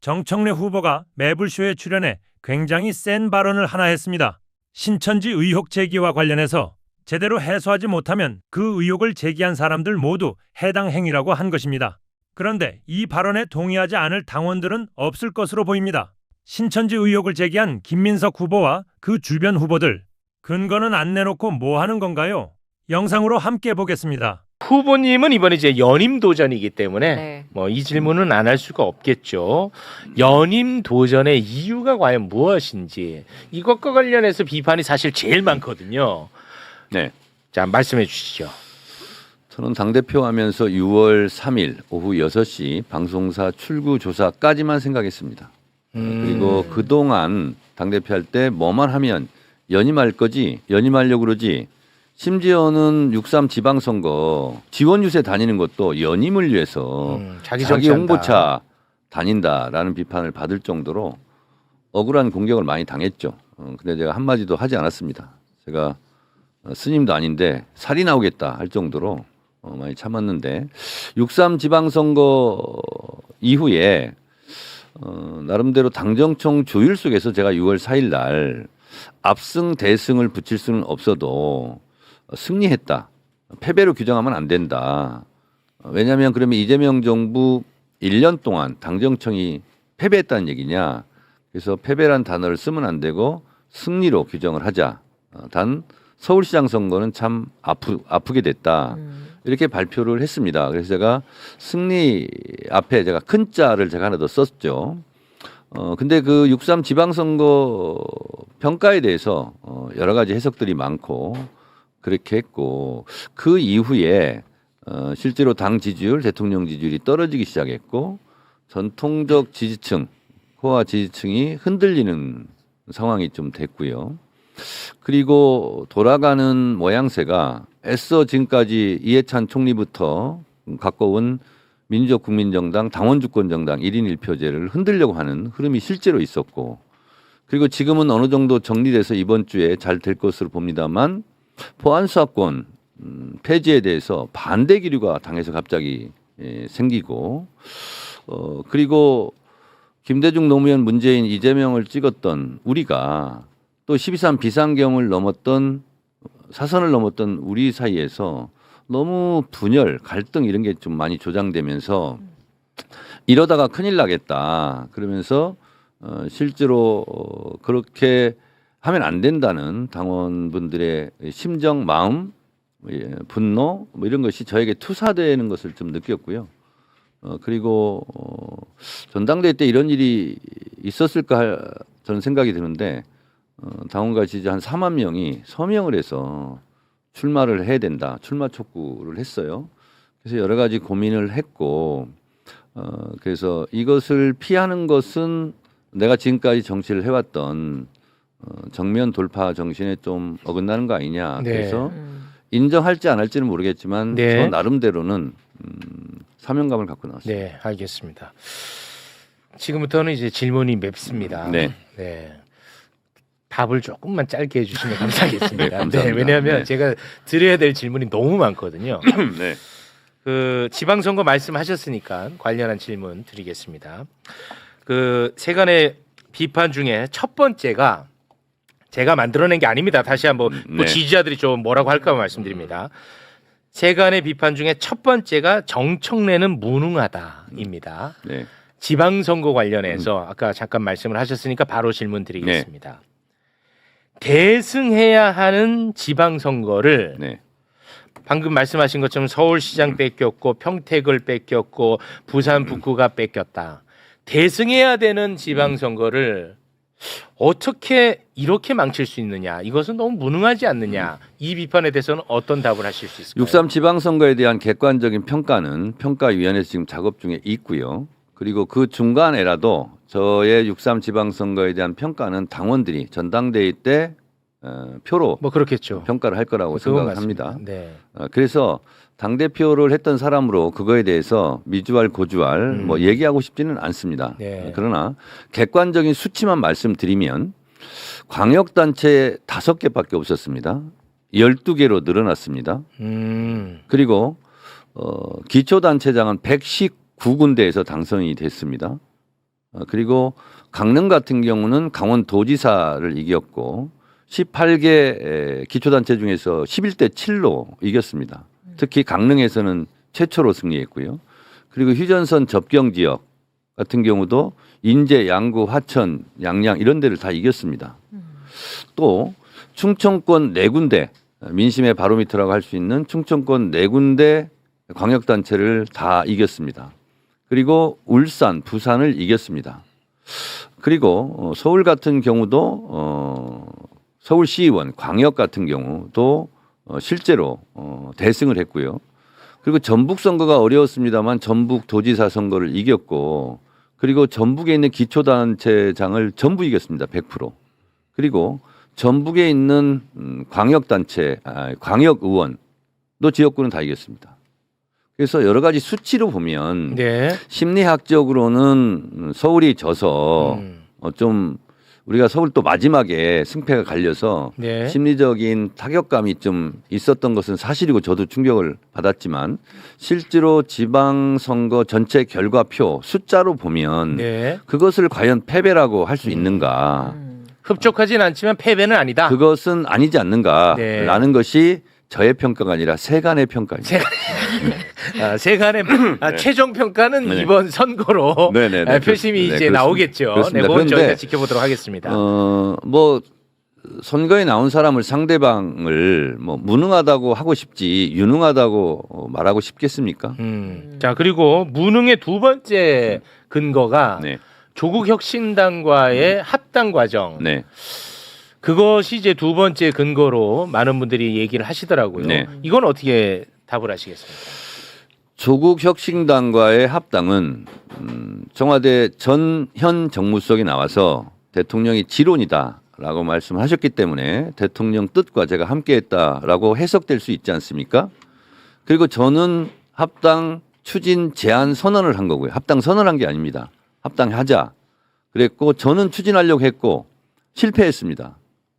정청래 후보가 매불쇼에 출연해 굉장히 센 발언을 하나 했습니다. 신천지 의혹 제기와 관련해서 제대로 해소하지 못하면 그 의혹을 제기한 사람들 모두 해당 행위라고 한 것입니다. 그런데 이 발언에 동의하지 않을 당원들은 없을 것으로 보입니다. 신천지 의혹을 제기한 김민석 후보와 그 주변 후보들, 근거는 안 내놓고 뭐 하는 건가요? 영상으로 함께 보겠습니다. 후보님은 이번에 이제 연임 도전이기 때문에 네. 뭐 이 질문은 안 할 수가 없겠죠. 연임 도전의 이유가 과연 무엇인지 이것과 관련해서 비판이 사실 제일 많거든요. 네. 자, 말씀해 주시죠. 저는 당대표 하면서 6월 3일 오후 6시 방송사 출구 조사까지만 생각했습니다. 그리고 그동안 당대표 할 때 뭐만 하면 연임할 거지, 연임하려고 그러지. 심지어는 6.3 지방선거 지원 유세 다니는 것도 연임을 위해서 자기 자기 정치한다. 홍보차 다닌다라는 비판을 받을 정도로 억울한 공격을 많이 당했죠. 근데 제가 한마디도 하지 않았습니다. 제가 스님도 아닌데 살이 나오겠다 할 정도로 많이 참았는데 6.3 지방선거 이후에 나름대로 당정청 조율 속에서 제가 6월 4일 날 압승 대승을 붙일 수는 없어도 승리했다. 패배로 규정하면 안 된다. 왜냐하면 그러면 이재명 정부 1년 동안 당정청이 패배했다는 얘기냐. 그래서 패배란 단어를 쓰면 안 되고 승리로 규정을 하자. 단 서울시장 선거는 참 아프게 됐다. 이렇게 발표를 했습니다. 그래서 제가 승리 앞에 제가 큰 자를 제가 하나 더 썼죠. 근데 그 6.3 지방선거 평가에 대해서 여러 가지 해석들이 많고 그렇게 했고 그 이후에 실제로 당 지지율, 대통령 지지율이 떨어지기 시작했고 전통적 지지층, 코어 지지층이 흔들리는 상황이 좀 됐고요. 그리고 돌아가는 모양새가 애써 지금까지 이해찬 총리부터 갖고 온 민주적 국민정당, 당원주권정당 1인 1표제를 흔들려고 하는 흐름이 실제로 있었고 그리고 지금은 어느 정도 정리돼서 이번 주에 잘 될 것으로 봅니다만 보안수사권 폐지에 대해서 반대 기류가 당에서 갑자기 생기고 그리고 김대중 노무현 문재인 이재명을 찍었던 우리가 또 12.3 비상경을 넘었던 사선을 넘었던 우리 사이에서 너무 분열, 갈등 이런 게 좀 많이 조장되면서 이러다가 큰일 나겠다. 그러면서 실제로 그렇게 하면 안 된다는 당원분들의 심정, 마음, 분노 뭐 이런 것이 저에게 투사되는 것을 좀 느꼈고요. 그리고 전당대회 때 이런 일이 있었을까 저는 생각이 드는데 당원과 지지자 한 4만 명이 서명을 해서 출마를 해야 된다. 출마 촉구를 했어요. 그래서 여러 가지 고민을 했고 그래서 이것을 피하는 것은 내가 지금까지 정치를 해왔던 정면 돌파 정신에 좀 어긋나는 거 아니냐. 네. 그래서 인정할지 안 할지는 모르겠지만 네. 저 나름대로는 사명감을 갖고 나왔습니다. 네, 알겠습니다. 지금부터는 이제 질문이 맵습니다. 네. 네. 답을 조금만 짧게 해주시면 감사하겠습니다. 네, 감사합니다. 네, 왜냐하면 네. 제가 드려야 될 질문이 너무 많거든요. 네. 그 지방선거 말씀하셨으니까 관련한 질문 드리겠습니다. 그 세간의 비판 중에 첫 번째가 제가 만들어낸 게 아닙니다. 다시 한번 뭐 네. 지지자들이 좀 뭐라고 할까 말씀드립니다. 세간의 비판 중에 첫 번째가 정청래는 무능하다입니다. 네. 지방선거 관련해서 아까 잠깐 말씀을 하셨으니까 바로 질문 드리겠습니다. 대승해야 하는 지방선거를 네. 방금 말씀하신 것처럼 서울시장 뺏겼고 평택을 뺏겼고 부산 북구가 뺏겼다. 대승해야 되는 지방선거를 어떻게 이렇게 망칠 수 있느냐. 이것은 너무 무능하지 않느냐. 이 비판에 대해서는 어떤 답을 하실 수 있을까요? 6.3 지방선거에 대한 객관적인 평가는 평가위원회에서 지금 작업 중에 있고요. 그리고 그 중간에라도 저의 6.3 지방선거에 대한 평가는 당원들이 전당대회 때 표로 뭐 그렇겠죠. 평가를 할 거라고 그건 생각을 맞습니다. 합니다. 네. 그래서 당대표를 했던 사람으로 그거에 대해서 미주알 고주알 뭐 얘기하고 싶지는 않습니다. 네. 그러나 객관적인 수치만 말씀드리면 광역단체 5개밖에 없었습니다. 12개로 늘어났습니다. 그리고 기초단체장은 119군데에서 당선이 됐습니다. 그리고 강릉 같은 경우는 강원도지사를 이겼고 18개 기초단체 중에서 11대 7로 이겼습니다. 특히 강릉에서는 최초로 승리했고요. 그리고 휴전선 접경 지역 같은 경우도 인제, 양구, 화천, 양양 이런 데를 다 이겼습니다. 또 충청권 4군데 민심의 바로미터라고 할 수 있는 충청권 4군데 광역단체를 다 이겼습니다. 그리고 울산, 부산을 이겼습니다. 그리고 서울 같은 경우도 서울시의원, 광역 같은 경우도 실제로 대승을 했고요. 그리고 전북 선거가 어려웠습니다만 전북 도지사 선거를 이겼고 그리고 전북에 있는 기초단체장을 전부 이겼습니다. 100%. 그리고 전북에 있는 광역단체, 광역의원도 지역구는 다 이겼습니다. 그래서 여러 가지 수치로 보면 네. 심리학적으로는 서울이 져서 좀 우리가 서울 또 마지막에 승패가 갈려서 네. 심리적인 타격감이 좀 있었던 것은 사실이고 저도 충격을 받았지만 실제로 지방선거 전체 결과표 숫자로 보면 네. 그것을 과연 패배라고 할 수 있는가 흡족하진 않지만 패배는 아니다. 그것은 아니지 않는가라는 네. 것이 저의 평가가 아니라 세간의 평가입니다. 세간의 최종 평가는 네. 이번 선거로 네네네. 표심이 네, 이제 그렇습니다. 나오겠죠. 그렇습니다. 네, 그건 그런데 저희가 지켜보도록 하겠습니다. 뭐 선거에 나온 사람을 상대방을 뭐 무능하다고 하고 싶지 유능하다고 말하고 싶겠습니까? 자, 그리고 무능의 두 번째 근거가 네. 조국 혁신당과의 합당 과정. 네. 그것이 이제 두 번째 근거로 많은 분들이 얘기를 하시더라고요. 네. 이건 어떻게 답을 하시겠습니까? 조국 혁신당과의 합당은 청와대 현 정무수석이 나와서 대통령이 지론이다라고 말씀하셨기 때문에 대통령 뜻과 제가 함께했다라고 해석될 수 있지 않습니까? 그리고 저는 합당 추진 제안 선언을 한 거고요. 합당 선언한 게 아닙니다. 합당하자 그랬고 저는 추진하려고 했고 실패했습니다.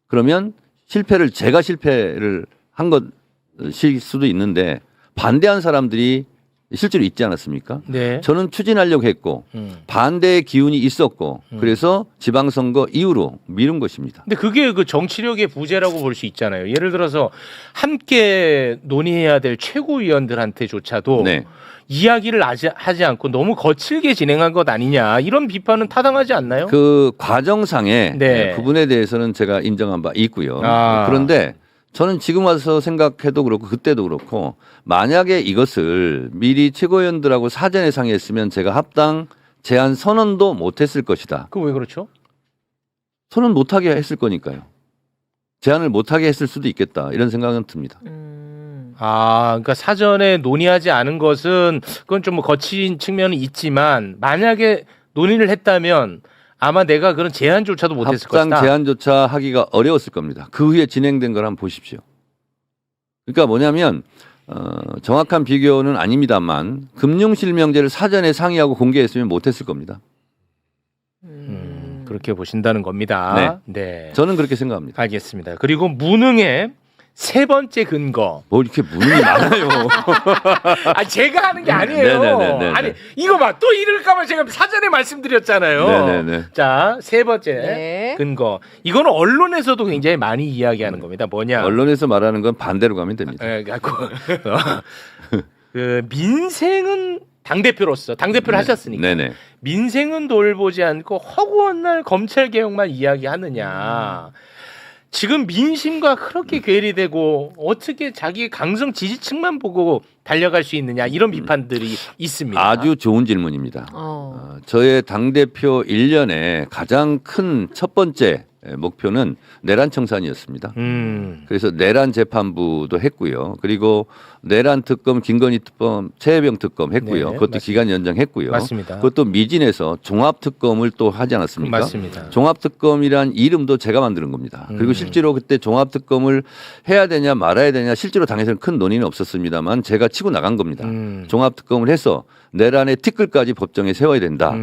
그러면 제가 실패를 한 것일 수도 있는데 반대한 사람들이 실제로 있지 않았습니까? 네. 저는 추진하려고 했고 반대의 기운이 있었고 그래서 지방선거 이후로 미룬 것입니다. 근데 그게 그 정치력의 부재라고 볼 수 있잖아요. 예를 들어서 함께 논의해야 될 최고위원들한테조차도 네. 이야기를 하지 않고 너무 거칠게 진행한 것 아니냐 이런 비판은 타당하지 않나요? 그 과정상의 네. 부분에 대해서는 제가 인정한 바 있고요. 아. 그런데 저는 지금 와서 생각해도 그렇고 그때도 그렇고 만약에 이것을 미리 최고위원들하고 사전에 상의했으면 제가 합당 제안 선언도 못했을 것이다. 그 왜 그렇죠? 선언 못하게 했을 거니까요. 제안을 못하게 했을 수도 있겠다 이런 생각은 듭니다. 아, 그러니까 사전에 논의하지 않은 것은 그건 좀 뭐 거친 측면은 있지만 만약에 논의를 했다면 아마 내가 그런 제안조차도 못했을 합당 것이다. 제안조차 하기가 어려웠을 겁니다. 그 후에 진행된 걸 한번 보십시오. 그러니까 뭐냐면 정확한 비교는 아닙니다만 금융실명제를 사전에 상의하고 공개했으면 못했을 겁니다. 그렇게 보신다는 겁니다. 네. 저는 그렇게 생각합니다. 알겠습니다. 그리고 무능의 세 번째 근거. 뭐 이렇게 무능이 많아요. 아, 제가 하는 게 아니에요. 네네네네. 아니, 이거 봐. 또 이럴까봐 제가 사전에 말씀드렸잖아요. 네네네. 자, 세 번째 네. 근거. 이거는 언론에서도 굉장히 많이 이야기하는 겁니다. 뭐냐? 언론에서 말하는 건 반대로 가면 됩니다. 그 민생은 당대표로서 당대표를 하셨으니까 네네. 민생은 돌보지 않고 허구한 날 검찰 개혁만 이야기하느냐. 지금 민심과 그렇게 괴리되고 어떻게 자기 강성 지지층만 보고 달려갈 수 있느냐 이런 비판들이 있습니다. 아주 좋은 질문입니다. 저의 당대표 1년에 가장 큰 첫 번째 목표는 내란 청산이었습니다. 그래서 내란 재판부도 했고요. 그리고 내란 특검, 김건희 특검, 최혜병 특검 했고요. 네, 그것도 맞습니다. 기간 연장했고요. 맞습니다. 그것도 미진에서 종합 특검을 또 하지 않았습니까? 맞습니다. 종합 특검이란 이름도 제가 만드는 겁니다. 그리고 실제로 그때 종합 특검을 해야 되냐 말아야 되냐 실제로 당에서는 큰 논의는 없었습니다만 제가 치고 나간 겁니다. 종합 특검을 해서 내란의 티끌까지 법정에 세워야 된다.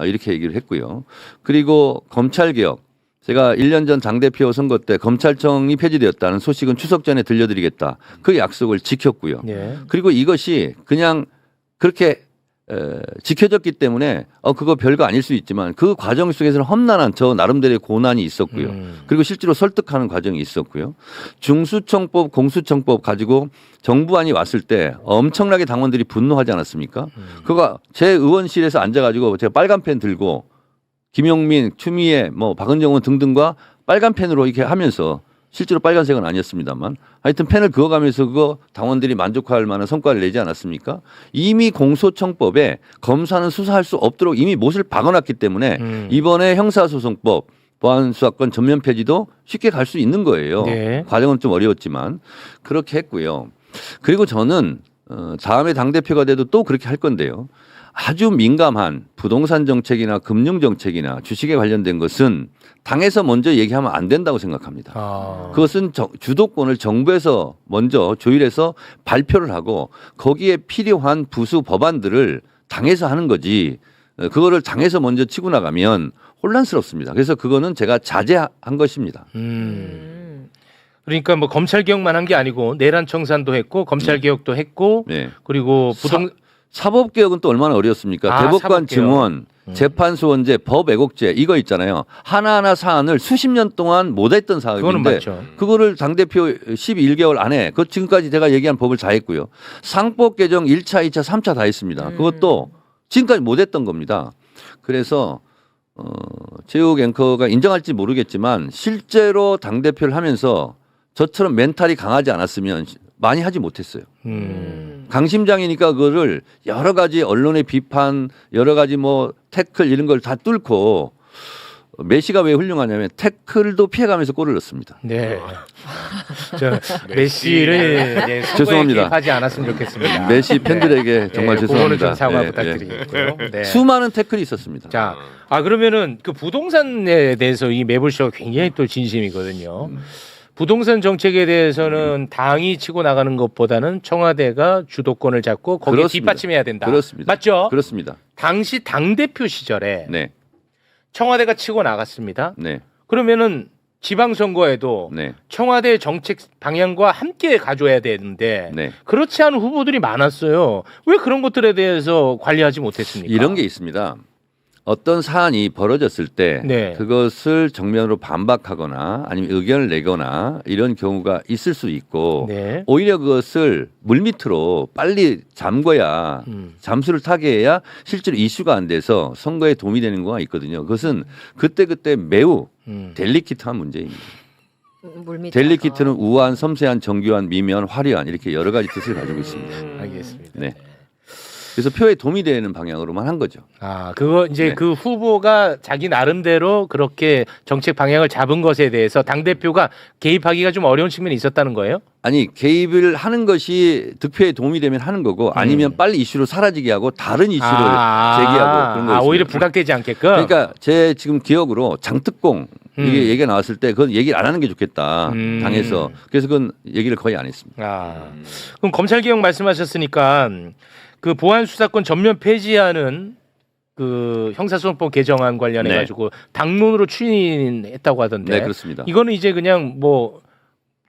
이렇게 얘기를 했고요. 그리고 검찰 개혁. 제가 1년 전 당대표 선거 때 검찰청이 폐지되었다는 소식은 추석 전에 들려드리겠다. 그 약속을 지켰고요. 네. 그리고 이것이 그냥 그렇게 지켜졌기 때문에 그거 별거 아닐 수 있지만 그 과정 속에서는 험난한 저 나름대로의 고난이 있었고요. 그리고 실제로 설득하는 과정이 있었고요. 중수청법, 공수청법 가지고 정부안이 왔을 때 엄청나게 당원들이 분노하지 않았습니까? 그거 제 의원실에서 앉아가지고 제가 빨간 펜 들고 김용민, 추미애, 뭐 박은정 의원 등등과 빨간 펜으로 이렇게 하면서 실제로 빨간색은 아니었습니다만 하여튼 펜을 그어가면서 그거 당원들이 만족할 만한 성과를 내지 않았습니까? 이미 공소청법에 검사는 수사할 수 없도록 이미 못을 박아놨기 때문에 이번에 형사소송법 보안수사권 전면 폐지도 쉽게 갈 수 있는 거예요. 네. 과정은 좀 어려웠지만 그렇게 했고요. 그리고 저는 다음에 당대표가 돼도 또 그렇게 할 건데요. 아주 민감한 부동산 정책이나 금융 정책이나 주식에 관련된 것은 당에서 먼저 얘기하면 안 된다고 생각합니다. 그것은 주도권을 정부에서 먼저 조율해서 발표를 하고 거기에 필요한 부수 법안들을 당에서 하는 거지 그거를 당에서 먼저 치고 나가면 혼란스럽습니다. 그래서 그거는 제가 자제한 것입니다. 그러니까 뭐 검찰 개혁만 한 게 아니고 내란 청산도 했고 검찰 개혁도 했고 네. 그리고 사법개혁은 또 얼마나 어려웠습니까? 대법관 사법개혁. 증원, 재판소원제, 법애국제 이거 있잖아요. 하나하나 사안을 수십 년 동안 못했던 그거는 사업인데 맞죠. 그거를 당대표 12개월 안에 그 지금까지 제가 얘기한 법을 다 했고요. 상법 개정 1차, 2차, 3차 다 했습니다. 그것도 지금까지 못했던 겁니다. 그래서 제육 앵커가 인정할지 모르겠지만 실제로 당대표를 하면서 저처럼 멘탈이 강하지 않았으면 많이 하지 못했어요. 강심장이니까 그거를 여러 가지 언론의 비판, 여러 가지 뭐 태클 이런 걸 다 뚫고 메시가 왜 훌륭하냐면 태클도 피해가면서 골을 넣습니다. 네. 저 메시를 네, 죄송합니다. 개입하지 않았으면 좋겠습니다. 메시 팬들에게 정말 네, 죄송합니다. 그거는 좀 사과 네, 부탁드리고요. 네. 수많은 태클이 있었습니다. 자, 그러면은 그 부동산에 대해서 이 매불쇼가 굉장히 또 진심이거든요. 부동산 정책에 대해서는 당이 치고 나가는 것보다는 청와대가 주도권을 잡고 거기에 그렇습니다. 뒷받침해야 된다. 그렇습니다. 맞죠? 그렇습니다. 당시 당대표 시절에 네, 청와대가 치고 나갔습니다. 네, 그러면은 지방선거에도 네, 청와대 정책 방향과 함께 가져야 되는데 네. 그렇지 않은 후보들이 많았어요. 왜 그런 것들에 대해서 관리하지 못했습니까? 이런 게 있습니다. 어떤 사안이 벌어졌을 때 네. 그것을 정면으로 반박하거나 아니면 의견을 내거나 이런 경우가 있을 수 있고 네. 오히려 그것을 물밑으로 빨리 잠궈야 잠수를 타게 해야 실제로 이슈가 안 돼서 선거에 도움이 되는 거가 있거든요. 그것은 그때그때 매우 델리키트한 문제입니다. 델리키트는 우아한, 섬세한, 정교한, 미묘한, 화려한 이렇게 여러 가지 뜻을 가지고 있습니다. 알겠습니다. 네. 그래서 표에 도움이 되는 방향으로만 한 거죠. 그거 이제 네. 그 후보가 자기 나름대로 그렇게 정책 방향을 잡은 것에 대해서 당대표가 개입하기가 좀 어려운 측면이 있었다는 거예요? 아니 개입을 하는 것이 득표에 도움이 되면 하는 거고 아니면 빨리 이슈로 사라지게 하고 다른 이슈를 제기하고 그런 거 오히려 부각되지 않게끔. 그러니까 제 지금 기억으로 장특공 이게 얘기가 나왔을 때 그건 얘기를 안 하는 게 좋겠다 당에서 그래서 그건 얘기를 거의 안 했습니다. 그럼 검찰 개혁 말씀하셨으니까 그 보안 수사권 전면 폐지하는 그 형사소송법 개정안 관련해 네. 가지고 당론으로 추진했다고 하던데. 네 그렇습니다. 이거는 이제 그냥 뭐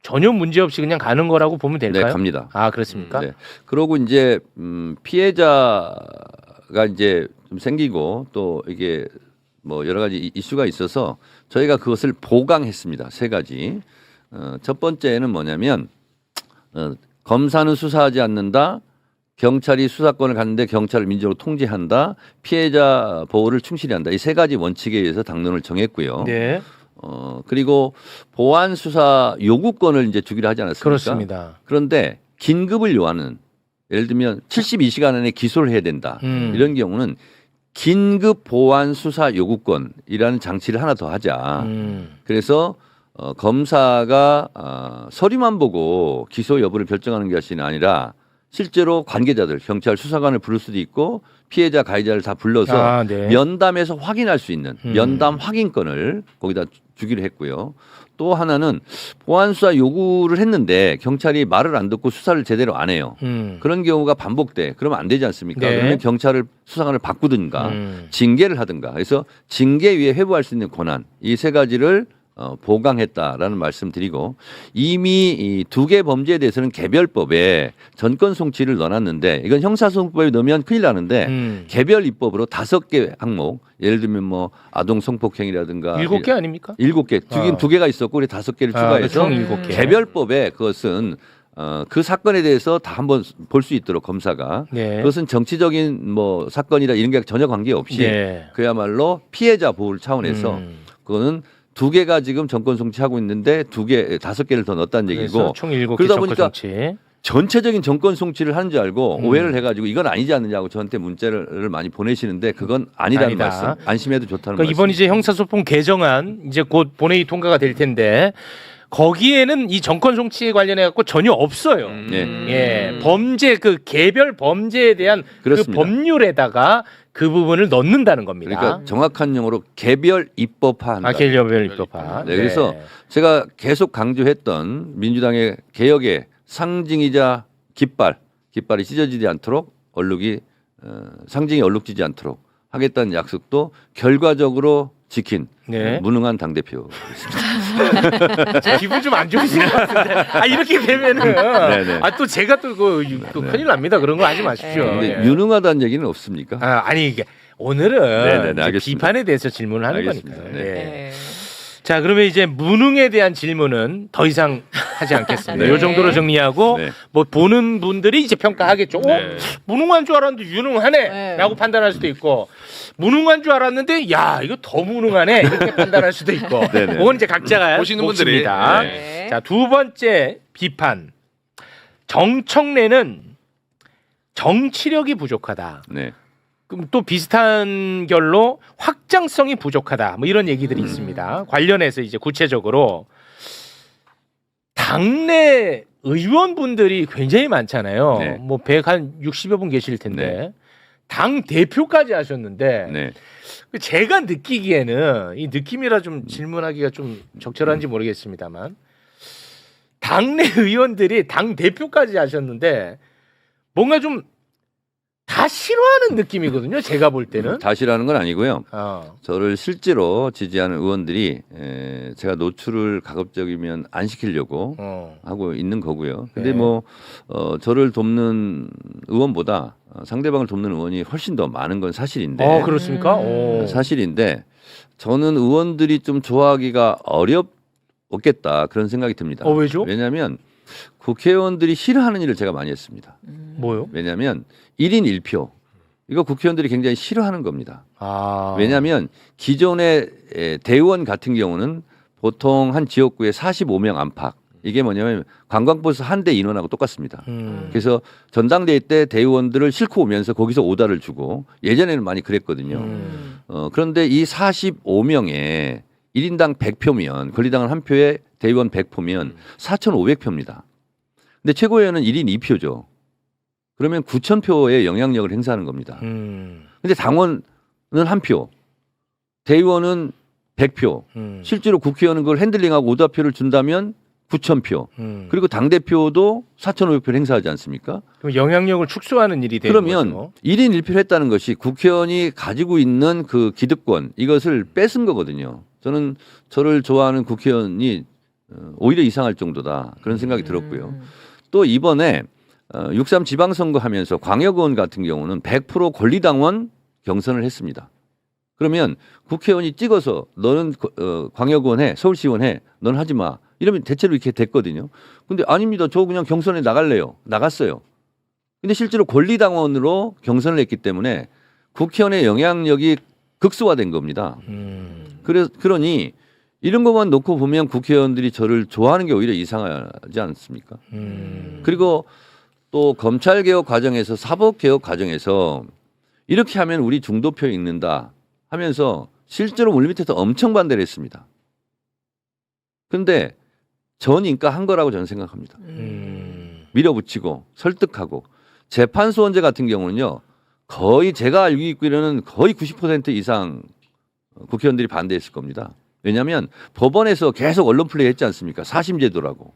전혀 문제 없이 그냥 가는 거라고 보면 될까요? 네 갑니다. 그렇습니까? 네. 그러고 이제 피해자가 이제 좀 생기고 또 이게 뭐 여러 가지 이슈가 있어서 저희가 그것을 보강했습니다. 세 가지. 첫 번째는 뭐냐면 검사는 수사하지 않는다. 경찰이 수사권을 갖는데 경찰을 민주적으로 통제한다. 피해자 보호를 충실히 한다. 이 세 가지 원칙에 의해서 당론을 정했고요. 네. 그리고 보안 수사 요구권을 이제 주기로 하지 않았습니까? 그렇습니다. 그런데 긴급을 요하는 예를 들면 72시간 안에 기소를 해야 된다. 이런 경우는 긴급 보안 수사 요구권이라는 장치를 하나 더 하자. 그래서 검사가 서류만 보고 기소 여부를 결정하는 것이 아니라 실제로 관계자들, 경찰 수사관을 부를 수도 있고 피해자, 가해자를 다 불러서 네. 면담에서 확인할 수 있는 면담 확인권을 거기다 주기로 했고요. 또 하나는 보안수사 요구를 했는데 경찰이 말을 안 듣고 수사를 제대로 안 해요. 그런 경우가 반복돼. 그러면 안 되지 않습니까? 네. 그러면 경찰을 수사관을 바꾸든가 징계를 하든가. 그래서 징계 위에 회부할 수 있는 권한 이 세 가지를 보강했다라는 말씀드리고 이미 이 두 개 범죄에 대해서는 개별법에 전권 송치를 넣어놨는데 이건 형사소송법에 넣으면 큰일 나는데 개별 입법으로 5개 항목 예를 들면 뭐 아동 성폭행이라든가 7개 아닙니까? 7개 지금 2개가 있었고 우리 5개를 추가해서 총 7개. 개별법에 그것은 그 사건에 대해서 다 한번 볼 수 있도록 검사가 네. 그것은 정치적인 뭐 사건이라 이런 게 전혀 관계 없이 네. 그야말로 피해자 보호를 차원에서 그거는 2개가 지금 정권 송치하고 있는데 5개를 더 넣었다는 얘기고 그래서 총 7개 그러다 정권 보니까 송치. 전체적인 정권 송치를 하는 줄 알고 오해를 해가지고 이건 아니지 않느냐고 저한테 문자를 많이 보내시는데 그건 아니라는 아니다. 말씀 안심해도 좋다는 그러니까 말씀. 이번 이제 형사소송 개정안 이제 곧 본회의 통과가 될 텐데 거기에는 이 정권 송치에 관련해 갖고 전혀 없어요. 예, 범죄 그 개별 범죄에 대한 그렇습니다. 그 법률에다가 그 부분을 넣는다는 겁니다. 그러니까 정확한 용어로 개별 입법화한다. 개별 입법화. 네, 그래서 제가 계속 강조했던 민주당의 개혁의 상징이자 깃발이 찢어지지 않도록 상징이 얼룩지지 않도록 하겠다는 약속도 결과적으로 지킨 네. 무능한 당대표. 기분 좀 안 좋으신 것 같은데. 이렇게 되면은 네네. 또 제가 또 큰일 납니다. 그런 거 하지 마십시오. 근데 예. 유능하다는 얘기는 없습니까? 아니 이게 오늘은 네네네, 이제 알겠습니다. 비판에 대해서 질문을 하는 알겠습니다. 거니까요. 네. 예. 네. 자, 그러면 이제 무능에 대한 질문은 더 이상 하지 않겠습니다. 네. 이 정도로 정리하고 네. 뭐 보는 분들이 이제 평가하겠죠. 무능한 줄 알았는데 유능하네 네. 라고 판단할 수도 있고 무능한 줄 알았는데 야 이거 더 무능하네 이렇게 판단할 수도 있고 네네. 그건 이제 각자가 보시는 분들이. 몫입니다. 네. 자, 두 번째 비판. 정청래는 정치력이 부족하다. 네. 그럼 또 비슷한 결로 확장성이 부족하다. 뭐 이런 얘기들이 있습니다. 관련해서 이제 구체적으로 당내 의원분들이 굉장히 많잖아요. 네. 뭐 160여 분 계실 텐데 네. 당 대표까지 하셨는데 네. 제가 느끼기에는 이 느낌이라 좀 질문하기가 좀 적절한지 모르겠습니다만 당내 의원들이 당 대표까지 하셨는데 뭔가 좀 다 싫어하는 느낌이거든요. 제가 볼 때는. 다시라는 건 아니고요. 어. 저를 실제로 지지하는 의원들이 제가 노출을 가급적이면 안 시키려고 하고 있는 거고요. 근데 네. 뭐 저를 돕는 의원보다 상대방을 돕는 의원이 훨씬 더 많은 건 사실인데 그렇습니까? 오. 사실인데 저는 의원들이 좀 좋아하기가 어렵겠다 그런 생각이 듭니다. 왜죠? 왜냐하면 국회의원들이 싫어하는 일을 제가 많이 했습니다. 뭐요? 왜냐하면 1인 1표 이거 국회의원들이 굉장히 싫어하는 겁니다. 왜냐하면 기존의 대의원 같은 경우는 보통 한 지역구에 45명 안팎 이게 뭐냐면 관광버스 한 대 인원하고 똑같습니다. 그래서 전당대회 때 대의원들을 싣고 오면서 거기서 오다를 주고 예전에는 많이 그랬거든요. 그런데 이 45명에 1인당 100표면 권리당원 한 표에 대의원 100표면 4,500표입니다. 근데 최고위원은 1인 2표죠. 그러면 9,000표의 영향력을 행사하는 겁니다. 근데 당원은 한 표, 대의원은 100표, 실제로 국회의원은 그걸 핸들링하고 오다표를 준다면 9,000표, 그리고 당대표도 4,500표를 행사하지 않습니까? 그럼 영향력을 축소하는 일이 되는 그러면 거죠. 1인 1표를 했다는 것이 국회의원이 가지고 있는 그 기득권 이것을 뺏은 거거든요. 저는 저를 좋아하는 국회의원이 오히려 이상할 정도다 그런 생각이 들었고요. 또 이번에 6.3 지방선거 하면서 광역의원 같은 경우는 100% 권리당원 경선을 했습니다. 그러면 국회의원이 찍어서 너는 광역의원 해, 서울시의원 해, 넌 하지 마. 이러면 대체로 이렇게 됐거든요. 근데 아닙니다. 저 그냥 경선에 나갈래요. 나갔어요. 근데 실제로 권리당원으로 경선을 했기 때문에 국회의원의 영향력이 극소화된 겁니다. 그러니 이런 것만 놓고 보면 국회의원들이 저를 좋아하는 게 오히려 이상하지 않습니까? 그리고 또 검찰개혁 과정에서 사법개혁 과정에서 이렇게 하면 우리 중도표 읽는다 하면서 실제로 물밑에서 엄청 반대를 했습니다. 그런데 전인가 한 거라고 저는 생각합니다. 밀어붙이고 설득하고 재판소원제 같은 경우는요. 거의 제가 알고 있기로는 거의 90% 이상 국회의원들이 반대했을 겁니다. 왜냐하면 법원에서 계속 언론 플레이 했지 않습니까? 사심제도라고.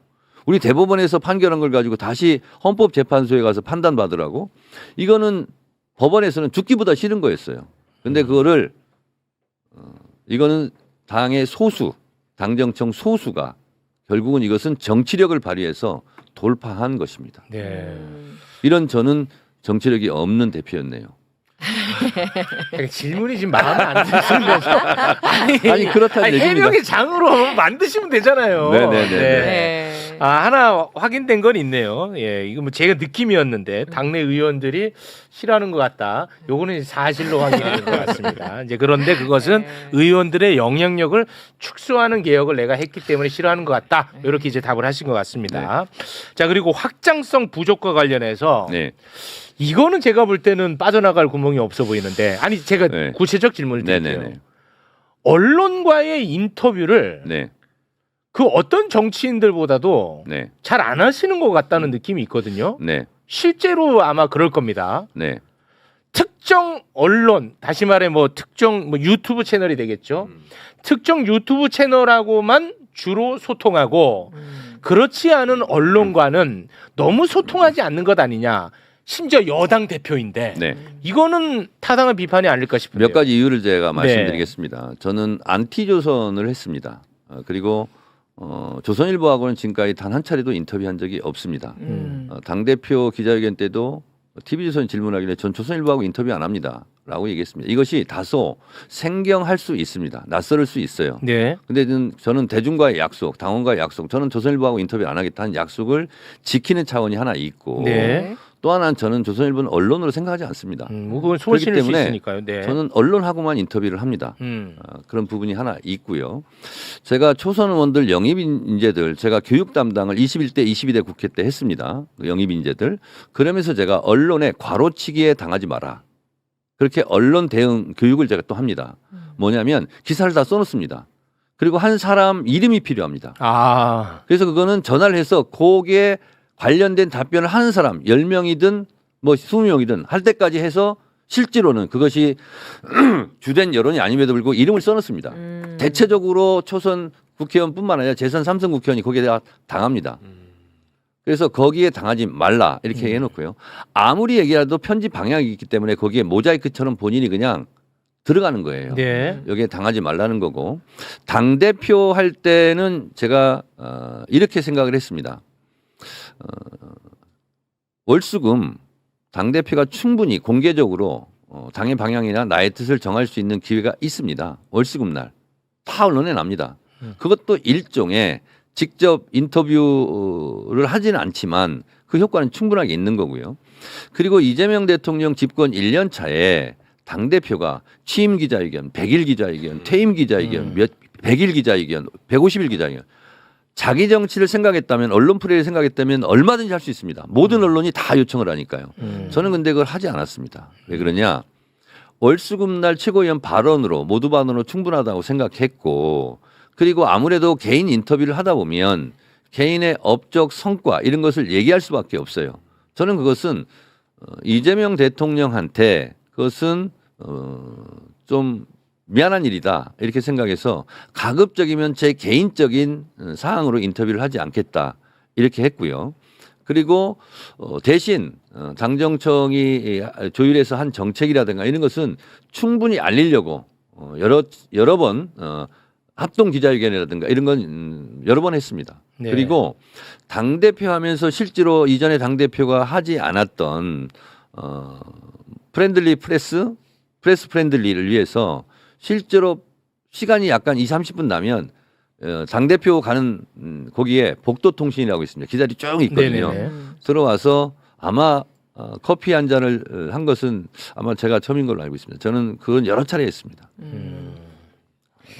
우리 대법원에서 판결한 걸 가지고 다시 헌법재판소에 가서 판단받으라고. 이거는 법원에서는 죽기보다 싫은 거였어요. 근데 그거를 이거는 당의 소수 당정청 소수가 결국은 이것은 정치력을 발휘해서 돌파한 것입니다. 네. 이런 저는 정치력이 없는 대표였네요. 질문이 지금 마음에 안 드시면서 아니, 그렇다는 얘기입니다. 해명의 장으로 만드시면 되잖아요. 네네네. 네. 하나 확인된 건 있네요. 예, 이거 뭐 제가 느낌이었는데 당내 의원들이 싫어하는 것 같다. 요거는 사실로 확인된 것 같습니다. 이제 그런데 그것은 의원들의 영향력을 축소하는 개혁을 내가 했기 때문에 싫어하는 것 같다. 이렇게 이제 답을 하신 것 같습니다. 자, 그리고 확장성 부족과 관련해서 네. 이거는 제가 볼 때는 빠져나갈 구멍이 없어 보이는데, 아니 제가 네. 구체적 질문을 드릴게요. 네네네. 언론과의 인터뷰를 네. 그 어떤 정치인들보다도 네. 잘 안 하시는 것 같다는 느낌이 있거든요. 네. 실제로 아마 그럴 겁니다. 네. 특정 언론, 다시 말해 뭐 특정 뭐 유튜브 채널이 되겠죠. 특정 유튜브 채널하고만 주로 소통하고 그렇지 않은 언론과는 너무 소통하지 않는 것 아니냐. 심지어 여당 대표인데 네. 이거는 타당한 비판이 아닐까 싶은데요. 몇 가지 이유를 제가 말씀드리겠습니다. 저는 안티조선을 했습니다. 그리고 조선일보하고는 지금까지 단 한 차례도 인터뷰한 적이 없습니다. 당대표 기자회견 때도 TV조선 질문하길래 전 조선일보하고 인터뷰 안 합니다. 라고 얘기했습니다. 이것이 다소 생경할 수 있습니다. 낯설을 수 있어요. 네. 근데 저는 대중과의 약속, 당원과의 약속, 저는 조선일보하고 인터뷰 안 하겠다는 약속을 지키는 차원이 하나 있고 네. 또 하나는 저는 조선일보는 언론으로 생각하지 않습니다. 그건 소을 그렇기 실을 수 때문에 있으니까요. 네. 저는 언론하고만 인터뷰를 합니다. 그런 부분이 하나 있고요. 제가 초선 의원들 영입 인재들 제가 교육 담당을 21대 22대 국회 때 했습니다. 그 영입 인재들. 그러면서 제가 언론에 과로치기에 당하지 마라. 그렇게 언론 대응 교육을 제가 또 합니다. 뭐냐면 기사를 다 써놓습니다. 그리고 한 사람 이름이 필요합니다. 아. 그래서 그거는 전화를 해서 거기에 관련된 답변을 하는 사람 10명이든 뭐 20명이든 할 때까지 해서 실제로는 그것이 주된 여론이 아님에도 불구하고 이름을 써놓습니다. 대체적으로 초선 국회의원뿐만 아니라 재선 3선 국회의원이 거기에 당합니다. 그래서 거기에 당하지 말라 이렇게 해놓고요. 아무리 얘기해도 편집 방향이 있기 때문에 거기에 모자이크처럼 본인이 그냥 들어가는 거예요. 네. 여기에 당하지 말라는 거고 당대표 할 때는 제가 이렇게 생각을 했습니다. 월수금 당대표가 충분히 공개적으로 당의 방향이나 나의 뜻을 정할 수 있는 기회가 있습니다. 월수금 날. 다 언론에 납니다. 그것도 일종의 직접 인터뷰를 하지는 않지만 그 효과는 충분하게 있는 거고요. 그리고 이재명 대통령 집권 1년 차에 당대표가 취임 기자회견, 100일 기자회견, 퇴임 기자회견, 100일 기자회견, 150일 기자회견. 자기 정치를 생각했다면 언론 플레이를 생각했다면 얼마든지 할 수 있습니다. 모든 언론이 다 요청을 하니까요. 저는 근데 그걸 하지 않았습니다. 왜 그러냐. 월수금 날 최고위원 발언으로 모두 발언으로 충분하다고 생각했고 그리고 아무래도 개인 인터뷰를 하다 보면 개인의 업적 성과 이런 것을 얘기할 수밖에 없어요. 저는 그것은 이재명 대통령한테 그것은 좀 미안한 일이다 이렇게 생각해서 가급적이면 제 개인적인 사항으로 인터뷰를 하지 않겠다 이렇게 했고요. 그리고 대신 당정청이 조율해서 한 정책이라든가 이런 것은 충분히 알리려고 여러 번 합동 기자회견이라든가 이런 건 여러 번 했습니다. 네. 그리고 당대표 하면서 실제로 이전에 당대표가 하지 않았던 프레스 프렌들리를 위해서 실제로 시간이 약간 20-30분 나면 당대표 가는 거기에 복도통신이라고 있습니다. 기다리 쭉 있거든요. 네네네. 들어와서 아마 커피 한 잔을 한 것은 아마 제가 처음인 걸로 알고 있습니다. 저는 그건 여러 차례 했습니다.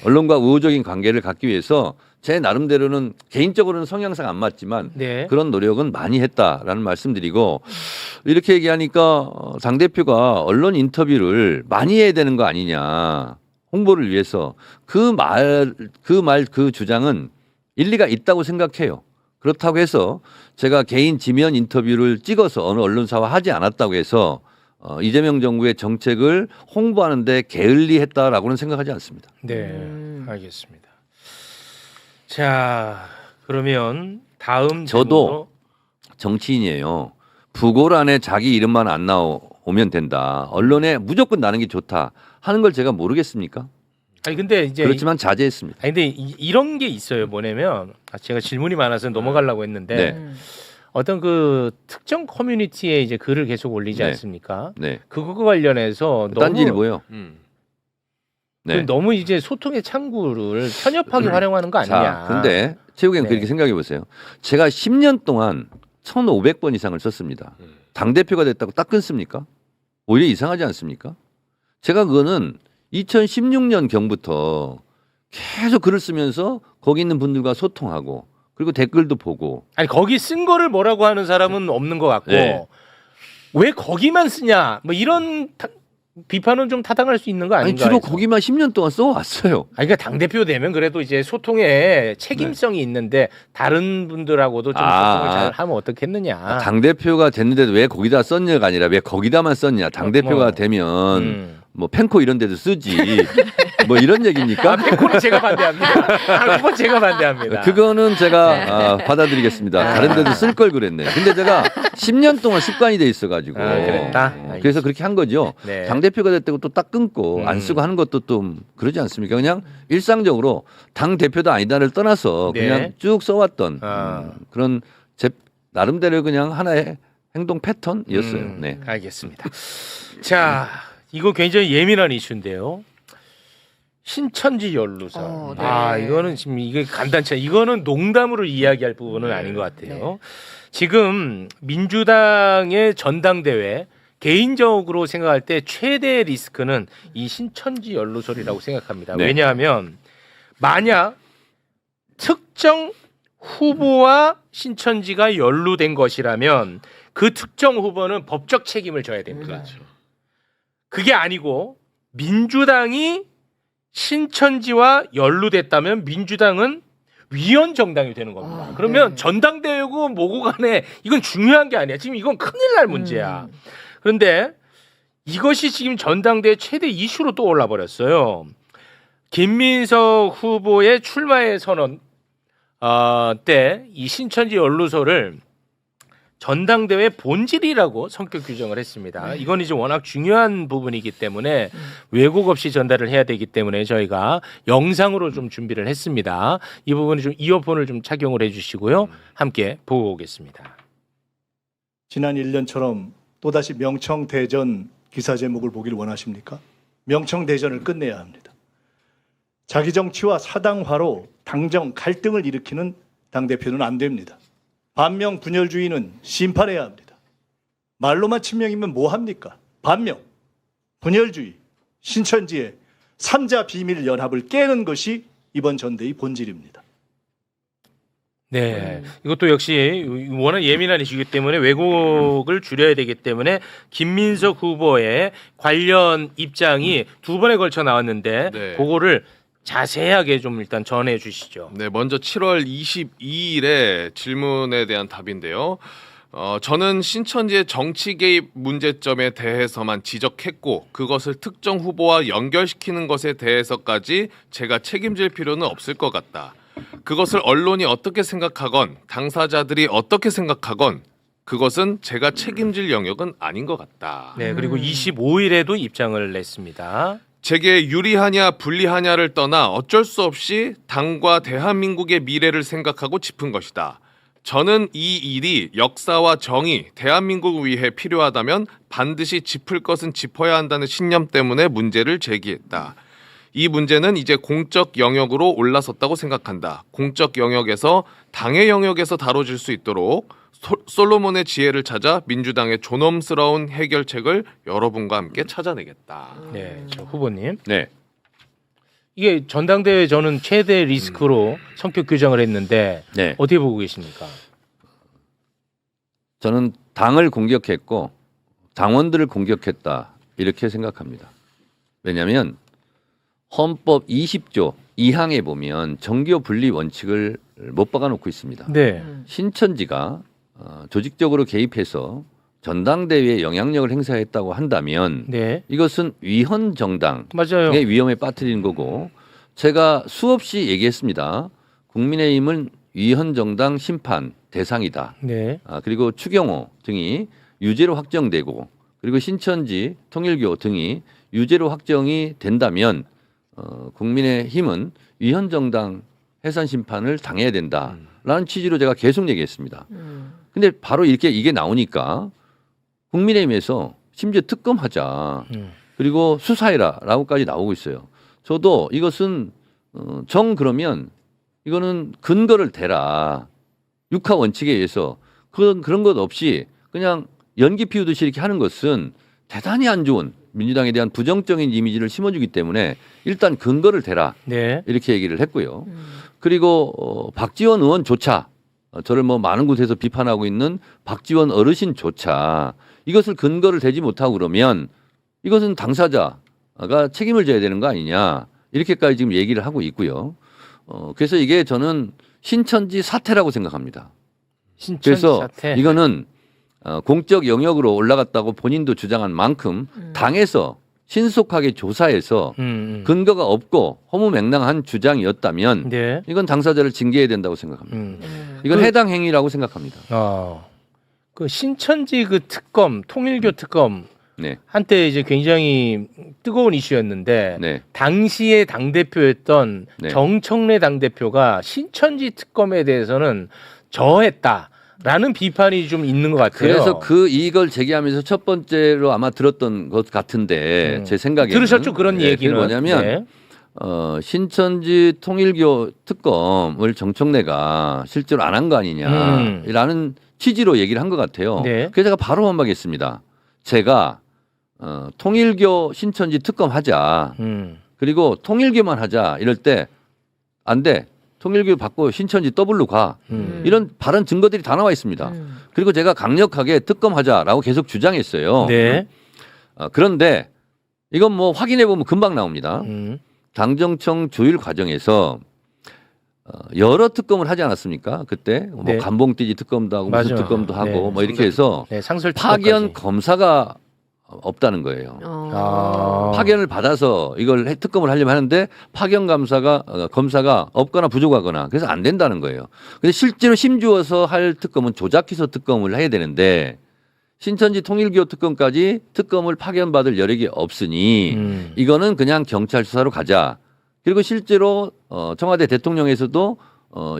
언론과 우호적인 관계를 갖기 위해서 제 나름대로는 개인적으로는 성향상 안 맞지만 네. 그런 노력은 많이 했다라는 말씀드리고 이렇게 얘기하니까 당대표가 언론 인터뷰를 많이 해야 되는 거 아니냐. 홍보를 위해서 그 주장은 일리가 있다고 생각해요. 그렇다고 해서 제가 개인 지면 인터뷰를 찍어서 어느 언론사와 하지 않았다고 해서 이재명 정부의 정책을 홍보하는데 게을리했다라고는 생각하지 않습니다. 네, 알겠습니다. 자, 그러면 다음 저도 정치인이에요. 부고란에 자기 이름만 안 나오면 된다. 언론에 무조건 나는 게 좋다 하는 걸 제가 모르겠습니까? 아니 근데 이제 그렇지만 자제했습니다. 아니 근데 이런 게 있어요. 뭐냐면 제가 질문이 많아서 넘어가려고 했는데 네. 어떤 그 특정 커뮤니티에 이제 글을 계속 올리지 네. 않습니까? 네. 그거 관련해서 너무 딴지일보요. 네. 너무 이제 소통의 창구를 편협하게 활용하는 거 아니냐? 자, 근데 최욱님 네. 그렇게 생각해 보세요. 제가 10년 동안 1,500번 이상을 썼습니다. 당 대표가 됐다고 딱 끊습니까? 오히려 이상하지 않습니까? 제가 그거는 2016년 경부터 계속 글을 쓰면서 거기 있는 분들과 소통하고 그리고 댓글도 보고 아니 거기 쓴 거를 뭐라고 하는 사람은 없는 것 같고 네. 왜 거기만 쓰냐? 뭐 이런 비판은 좀 타당할 수 있는 거 아니 아닌가? 주로 해서. 거기만 10년 동안 써왔어요. 아니 그러니까 당 대표 되면 그래도 이제 소통에 책임성이 있는데 다른 분들하고도 좀 소통을 잘 하면 어떻겠느냐? 당 대표가 됐는데도 왜 거기다 썼냐가 아니라 왜 거기다만 썼냐? 당 대표가 되면 뭐 펜코 이런 데도 쓰지. 뭐 이런 얘기입니까? 펜코는 제가 반대합니다. 그건 제가 반대합니다. 그거는 제가 받아들이겠습니다. 다른 데도 쓸 걸 그랬네. 근데 제가 10년 동안 습관이 돼 있어가지고 그랬다? 그래서 그렇게 한 거죠. 네. 당 대표가 됐다고 또 딱 끊고 안 쓰고 하는 것도 좀 그러지 않습니까? 그냥 일상적으로 당 대표도 아니다를 떠나서 네. 그냥 쭉 써왔던 그런 제 나름대로 그냥 하나의 행동 패턴이었어요. 네. 알겠습니다. 자, 이거 굉장히 예민한 이슈인데요. 신천지 연루설. 네. 아, 이거는 지금 이게 간단치 않. 이거는 농담으로 이야기할 부분은 아닌 것 같아요. 지금 민주당의 전당대회 개인적으로 생각할 때 최대 리스크는 이 신천지 연루설이라고 생각합니다. 네. 왜냐하면 만약 특정 후보와 신천지가 연루된 것이라면 그 특정 후보는 법적 책임을 져야 됩니다. 그게 아니고 민주당이 신천지와 연루됐다면 민주당은 위헌 정당이 되는 겁니다. 그러면 전당대회고 뭐고 간에 이건 중요한 게 아니야. 지금 이건 큰일 날 문제야. 그런데 이것이 지금 전당대회 최대 이슈로 또 올라 버렸어요. 김민석 후보의 출마의 선언 때 이 신천지 연루설을 전당대회 본질이라고 성격 규정을 했습니다. 이건 이제 워낙 중요한 부분이기 때문에 왜곡 없이 전달을 해야 되기 때문에 저희가 영상으로 좀 준비를 했습니다. 이 부분은 좀 이어폰을 좀 착용을 해주시고요. 함께 보고 오겠습니다. 지난 1년처럼 또다시 명청대전 기사 제목을 보길 원하십니까? 명청대전을 끝내야 합니다. 자기 정치와 사당화로 당정 갈등을 일으키는 당대표는 안 됩니다. 반명 분열주의는 심판해야 합니다. 말로만 친명이면 뭐 합니까? 반명, 분열주의, 신천지의 삼자 비밀 연합을 깨는 것이 이번 전대의 본질입니다. 네, 이것도 역시 워낙 예민한 이슈이기 때문에 왜곡을 줄여야 되기 때문에 김민석 후보의 관련 입장이 두 번에 걸쳐 나왔는데 네. 그거를 자세하게 좀 일단 전해 주시죠. 네, 먼저 7월 22일에 질문에 대한 답인데요. 저는 신천지의 정치 개입 문제점에 대해서만 지적했고 그것을 특정 후보와 연결시키는 것에 대해서까지 제가 책임질 필요는 없을 것 같다. 그것을 언론이 어떻게 생각하건 당사자들이 어떻게 생각하건 그것은 제가 책임질 영역은 아닌 것 같다. 네, 그리고 25일에도 입장을 냈습니다. 제게 유리하냐 불리하냐를 떠나 어쩔 수 없이 당과 대한민국의 미래를 생각하고 짚은 것이다. 저는 이 일이 역사와 정의, 대한민국을 위해 필요하다면 반드시 짚을 것은 짚어야 한다는 신념 때문에 문제를 제기했다. 이 문제는 이제 공적 영역으로 올라섰다고 생각한다. 공적 영역에서 당의 영역에서 다뤄질 수 있도록 솔로몬의 지혜를 찾아 민주당의 존엄스러운 해결책을 여러분과 함께 찾아내겠다. 네, 저 후보님. 네. 이게 전당대회 저는 최대 리스크로 성격 규정을 했는데 네. 어떻게 보고 계십니까? 저는 당을 공격했고 당원들을 공격했다 이렇게 생각합니다. 왜냐하면 헌법 20조 2항에 보면 정교 분리 원칙을 못 박아놓고 있습니다. 네. 신천지가 조직적으로 개입해서 전당대회에 영향력을 행사했다고 한다면 네. 이것은 위헌 정당의 맞아요. 위험에 빠뜨리는 거고 제가 수없이 얘기했습니다. 국민의힘은 위헌 정당 심판 대상이다. 네. 그리고 추경호 등이 유죄로 확정되고 그리고 신천지 통일교 등이 유죄로 확정이 된다면 국민의힘은 위헌정당 해산 심판을 당해야 된다라는 취지로 제가 계속 얘기했습니다. 근데 바로 이렇게 이게 나오니까 국민의힘에서 심지어 특검하자 그리고 수사해라라고까지 나오고 있어요. 저도 이것은 그러면 이거는 근거를 대라. 육하 원칙에 의해서 그런 것 없이 그냥 연기 피우듯이 이렇게 하는 것은 대단히 안 좋은 민주당에 대한 부정적인 이미지를 심어주기 때문에 일단 근거를 대라. 네. 이렇게 얘기를 했고요. 그리고 박지원 의원조차 저를 뭐 많은 곳에서 비판하고 있는 박지원 어르신조차 이것을 근거를 대지 못하고 그러면 이것은 당사자가 책임을 져야 되는 거 아니냐 이렇게까지 지금 얘기를 하고 있고요. 그래서 이게 저는 신천지 사태라고 생각합니다. 신천지 그래서 사태. 이거는 공적 영역으로 올라갔다고 본인도 주장한 만큼 당에서 신속하게 조사해서 근거가 없고 허무맹랑한 주장이었다면 네. 이건 당사자를 징계해야 된다고 생각합니다. 이건 그- 해당 행위라고 생각합니다. 그 신천지 그 특검, 통일교 특검 네, 한때 이제 굉장히 뜨거운 이슈였는데 네. 당시의 당 대표였던 네. 정청래 당 대표가 신천지 특검에 대해서는 저했다라는 비판이 좀 있는 것 같아요. 그래서 이걸 제기하면서 첫 번째로 아마 들었던 것 같은데 제 생각에는 들으셨죠 그런 네, 얘기는? 그게 뭐냐면 네. 신천지 통일교 특검을 정청래가 실제로 안 한 거 아니냐라는 취지로 얘기를 한 것 같아요. 네. 그래서 제가 바로 반박했습니다. 제가 통일교 신천지 특검 하자. 그리고 통일교만 하자. 이럴 때 안 돼. 통일교 받고 신천지 더블로 가. 이런 발언 증거들이 다 나와 있습니다. 그리고 제가 강력하게 특검하자라고 계속 주장했어요. 네. 그런데 이건 뭐 확인해 보면 금방 나옵니다. 당정청 조율 과정에서 여러 특검을 하지 않았습니까? 그때 뭐 네. 감봉띠지 특검도 하고 무슨 맞아. 특검도 하고 네. 뭐 이렇게 해서 네, 상설 파견 특검까지. 검사가 없다는 거예요. 파견을 받아서 이걸 특검을 하려면 하는데 파견 검사가 없거나 부족하거나 그래서 안 된다는 거예요. 근데 실제로 힘주어서 할 특검은 조작기소 특검을 해야 되는데 신천지 통일교 특검까지 특검을 파견받을 여력이 없으니 이거는 그냥 경찰 수사로 가자. 그리고 실제로 청와대 대통령에서도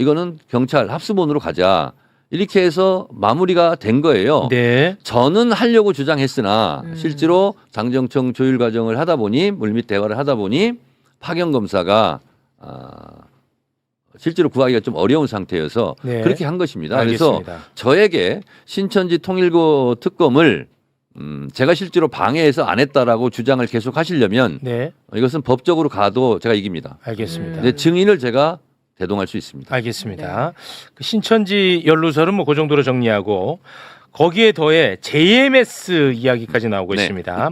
이거는 경찰 합수본으로 가자. 이렇게 해서 마무리가 된 거예요. 네. 저는 하려고 주장했으나 실제로 당정청 조율 과정을 하다 보니 물밑 대화를 하다 보니 파견 검사가 실제로 구하기가 좀 어려운 상태여서 네. 그렇게 한 것입니다. 알겠습니다. 그래서 저에게 신천지 통일교 특검을 제가 실제로 방해해서 안 했다라고 주장을 계속 하시려면 네. 이것은 법적으로 가도 제가 이깁니다. 알겠습니다. 근데 증인을 제가 대동할 수 있습니다. 알겠습니다. 그 신천지 연루설은 뭐 그 정도로 정리하고 거기에 더해 JMS 이야기까지 나오고 네. 있습니다.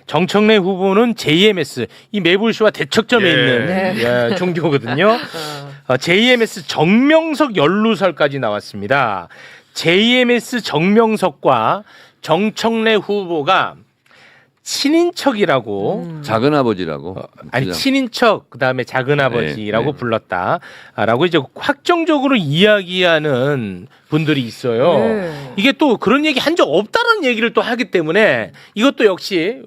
정청래 후보는 JMS 이 매불쇼와 대척점에 예. 있는 예, 종교거든요. JMS 정명석 연루설까지 나왔습니다. JMS 정명석과 정청래 후보가 친인척이라고 작은 아버지라고. 아니 친인척 그다음에 작은 아버지라고 네, 네. 불렀다라고 이제 확정적으로 이야기하는 분들이 있어요. 네. 이게 또 그런 얘기 한 적 없다는 얘기를 또 하기 때문에 이것도 역시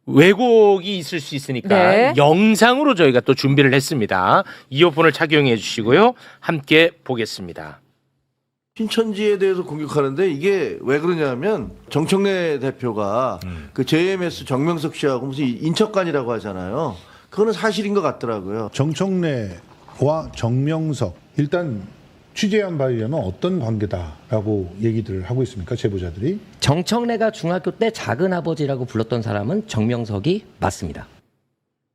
왜곡이 있을 수 있으니까 네. 영상으로 저희가 또 준비를 했습니다. 이어폰을 착용해 주시고요. 함께 보겠습니다. 신천지에 대해서 공격하는데 이게 왜 그러냐면 정청래 대표가 그 JMS 정명석 씨하고 무슨 인척관이라고 하잖아요. 그거는 사실인 것 같더라고요. 정청래와 정명석 일단 취재한 바에 의하면 어떤 관계다라고 얘기들을 하고 있습니까 제보자들이? 정청래가 중학교 때 작은 아버지라고 불렀던 사람은 정명석이 맞습니다.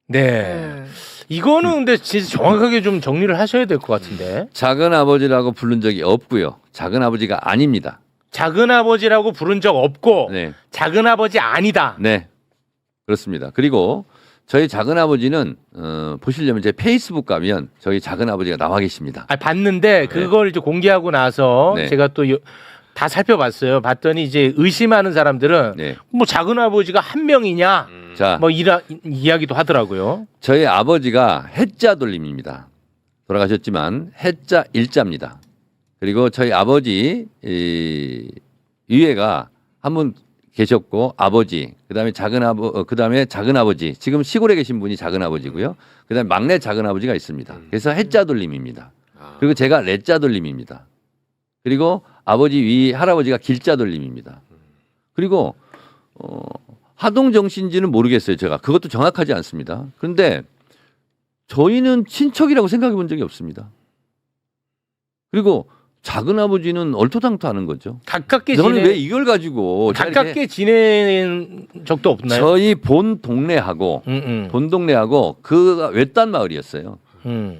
네. 이거는 근데 진짜 정확하게 좀 정리를 하셔야 될 것 같은데. 작은 아버지라고 부른 적이 없고요. 작은 아버지가 아닙니다. 작은 아버지라고 부른 적 없고 네. 작은 아버지 아니다. 네. 그렇습니다. 그리고 저희 작은 아버지는 보시려면 제 페이스북 가면 저희 작은 아버지가 나와 계십니다. 아, 봤는데 그걸 이제 공개하고 나서 네. 제가 또 다 살펴봤어요. 봤더니 이제 의심하는 사람들은 네. 뭐 작은 아버지가 한 명이냐 자, 뭐 이야기도 하더라고요. 저희 아버지가 해자 돌림입니다. 돌아가셨지만 해자 일자입니다. 그리고 저희 아버지 위에가 한번 계셨고 아버지, 그다음에 그다음에 작은 아버지, 지금 시골에 계신 분이 작은 아버지고요. 그다음에 막내 작은 아버지가 있습니다. 그래서 해자돌림입니다. 그리고 제가 레자돌림입니다. 그리고 아버지 위 할아버지가 길자돌림입니다. 그리고 하동정신지는 모르겠어요. 제가 그것도 정확하지 않습니다. 그런데 저희는 친척이라고 생각해 본 적이 없습니다. 그리고 작은 아버지는 얼토당토하는 거죠. 가깝게 저는 왜 이걸 가지고 가깝게 지낸 적도 없나요? 저희 본 동네하고 본 동네하고 그 외딴 마을이었어요.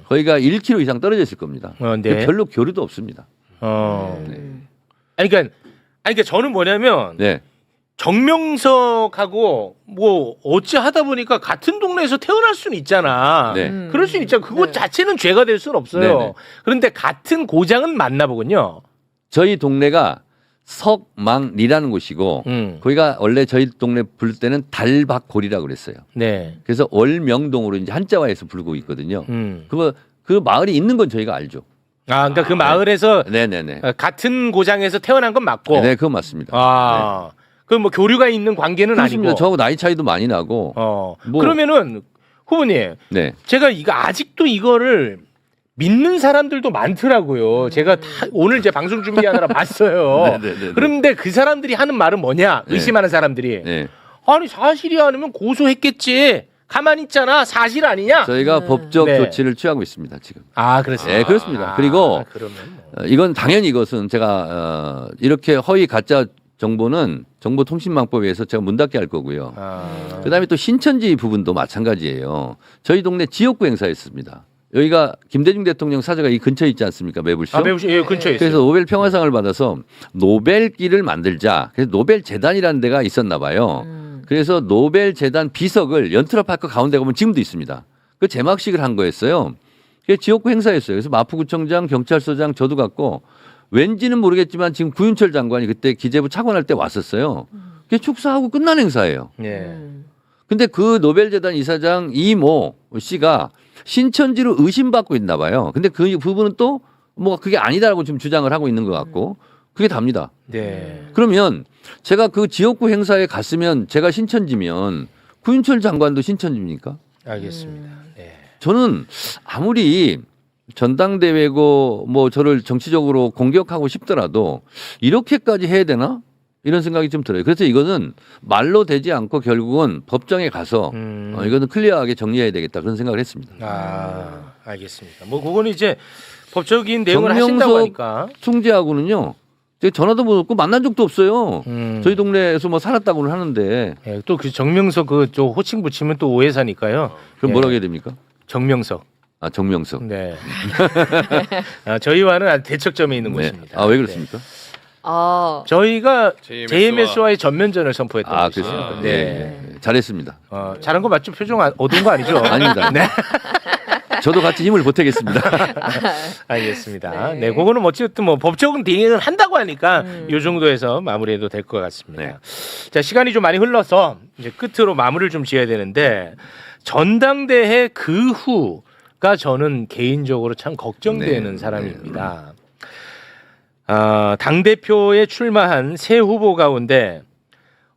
거기가 1km 이상 떨어져 있을 겁니다. 네. 별로 교류도 없습니다. 아니 그러니까 저는 뭐냐면 네. 정명석하고 뭐 어찌 하다 보니까 같은 동네에서 태어날 수는 있잖아. 네. 그럴 수는 있잖아. 그것 자체는 죄가 될 수는 없어요. 네네. 그런데 같은 고장은 맞나 보군요. 저희 동네가 석망리라는 곳이고 거기가 원래 저희 동네 부를 때는 달박골이라고 그랬어요. 네. 그래서 월명동으로 이제 한자화해서 부르고 있거든요. 그 마을이 있는 건 저희가 알죠. 아, 그러니까 그 마을에서 네네네. 같은 고장에서 태어난 건 맞고. 네, 그건 맞습니다. 아, 그 뭐 교류가 있는 관계는 그렇습니다. 아니고. 저하고 나이 차이도 많이 나고. 뭐- 그러면은 후보님, 네. 제가 이거 아직도 이거를 믿는 사람들도 많더라고요. 제가 다 오늘 이제 방송 준비하느라 봤어요. 네네네. 그런데 그 사람들이 하는 말은 뭐냐? 네. 의심하는 사람들이. 네. 아니 사실이 아니면 고소했겠지. 가만히 있잖아. 사실 아니냐? 저희가 법적 네. 조치를 취하고 있습니다, 지금. 아, 그렇습니다. 네, 그렇습니다. 그리고 그러면 뭐. 이건 당연히 이것은 제가 이렇게 허위 가짜 정보는 정보통신망법에 의해서 제가 문 닫게 할 거고요. 그다음에 또 신천지 부분도 마찬가지예요. 저희 동네 지역구 행사였습니다. 여기가 김대중 대통령 사저가 이 근처에 있지 않습니까? 매불쇼. 아, 매부시 예, 근처에 있어요. 그래서 노벨 평화상을 받아서 노벨길을 만들자. 그래서 노벨 재단이라는 데가 있었나 봐요. 그래서 노벨 재단 비석을 연트라파크 가운데 가면 지금도 있습니다. 그 제막식을 한 거였어요. 그게 지역구 행사였어요. 그래서 마포구청장, 경찰서장 저도 갔고 왠지는 모르겠지만 지금 구윤철 장관이 그때 기재부 차관할 때 왔었어요. 그게 축사하고 끝난 행사예요. 예. 근데 그 노벨재단 이사장 이모 씨가 신천지로 의심받고 있나 봐요. 근데 그 부분은 또 뭐 그게 아니다라고 지금 주장을 하고 있는 것 같고 그게 답니다. 네. 그러면 제가 그 지역구 행사에 갔으면 제가 신천지면 구윤철 장관도 신천지입니까? 알겠습니다. 네. 저는 아무리 전당대회고 뭐 저를 정치적으로 공격하고 싶더라도 이렇게까지 해야 되나? 이런 생각이 좀 들어요. 그래서 이거는 말로 되지 않고 결국은 법정에 가서 이거는 클리어하게 정리해야 되겠다 그런 생각을 했습니다. 아, 알겠습니다. 뭐 그거는 이제 법적인 내용을 하신다고 하니까. 총재하고는요. 제가 전화도 못 받고 만난 적도 없어요. 저희 동네에서 뭐 살았다고는 하는데 예, 또 그 정명석 그저 호칭 붙이면 또 오해사니까요. 그럼 예. 뭐라고 해야 됩니까? 정명석. 아 정명석. 네. 아, 저희와는 아주 대척점에 있는 네. 곳입니다. 아 왜 그렇습니까? 저희가 JMS 와 JMS와의 전면전을 선포했던 아 곳이에요. 그렇습니까? 네. 네. 잘했습니다. 잘한 거 맞죠? 표정 어두운 거 아니죠? 아닙니다. 네. 저도 같이 힘을 보태겠습니다. 알겠습니다. 네, 그거는 어쨌든 뭐 법적인 대응을 한다고 하니까 이 정도에서 마무리해도 될 것 같습니다. 네. 자, 시간이 좀 많이 흘러서 이제 끝으로 마무리를 좀 지어야 되는데 전당대회 그 후가 저는 개인적으로 참 걱정되는 네. 사람입니다. 당 대표에 출마한 새 후보 가운데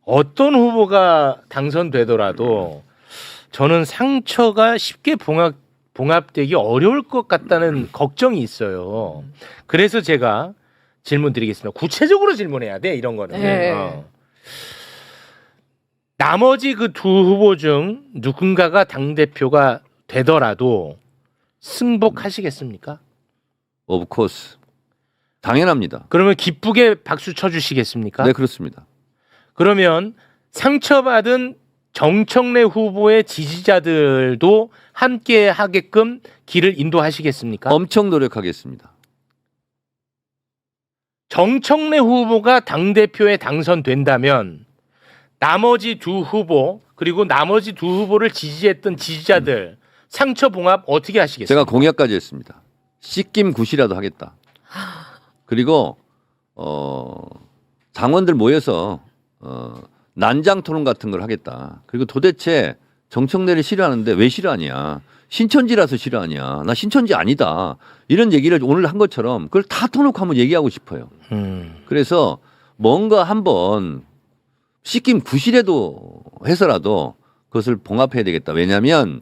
어떤 후보가 당선되더라도 저는 상처가 쉽게 봉합되기 어려울 것 같다는 걱정이 있어요. 그래서 제가 질문 드리겠습니다. 구체적으로 질문해야 돼, 이런 거는. 네. 나머지 그 두 후보 중 누군가가 당대표가 되더라도 승복하시겠습니까? 오브 코스. 당연합니다. 그러면 기쁘게 박수 쳐주시겠습니까? 네 그렇습니다. 그러면 상처받은 정청래 후보의 지지자들도 함께 하게끔 길을 인도하시겠습니까? 엄청 노력하겠습니다. 정청래 후보가 당대표에 당선된다면 나머지 두 후보 그리고 나머지 두 후보를 지지했던 지지자들 상처 봉합 어떻게 하시겠습니까? 제가 공약까지 했습니다. 씻김 굿이라도 하겠다. 그리고 당원들 모여서 난장 토론 같은 걸 하겠다. 그리고 도대체 정청래를 싫어하는데 왜 싫어하냐? 신천지라서 싫어하냐? 나 신천지 아니다. 이런 얘기를 오늘 한 것처럼 그걸 다 터놓고 한번 얘기하고 싶어요. 그래서 뭔가 한번 씻김 구실에도 해서라도 그것을 봉합해야 되겠다. 왜냐하면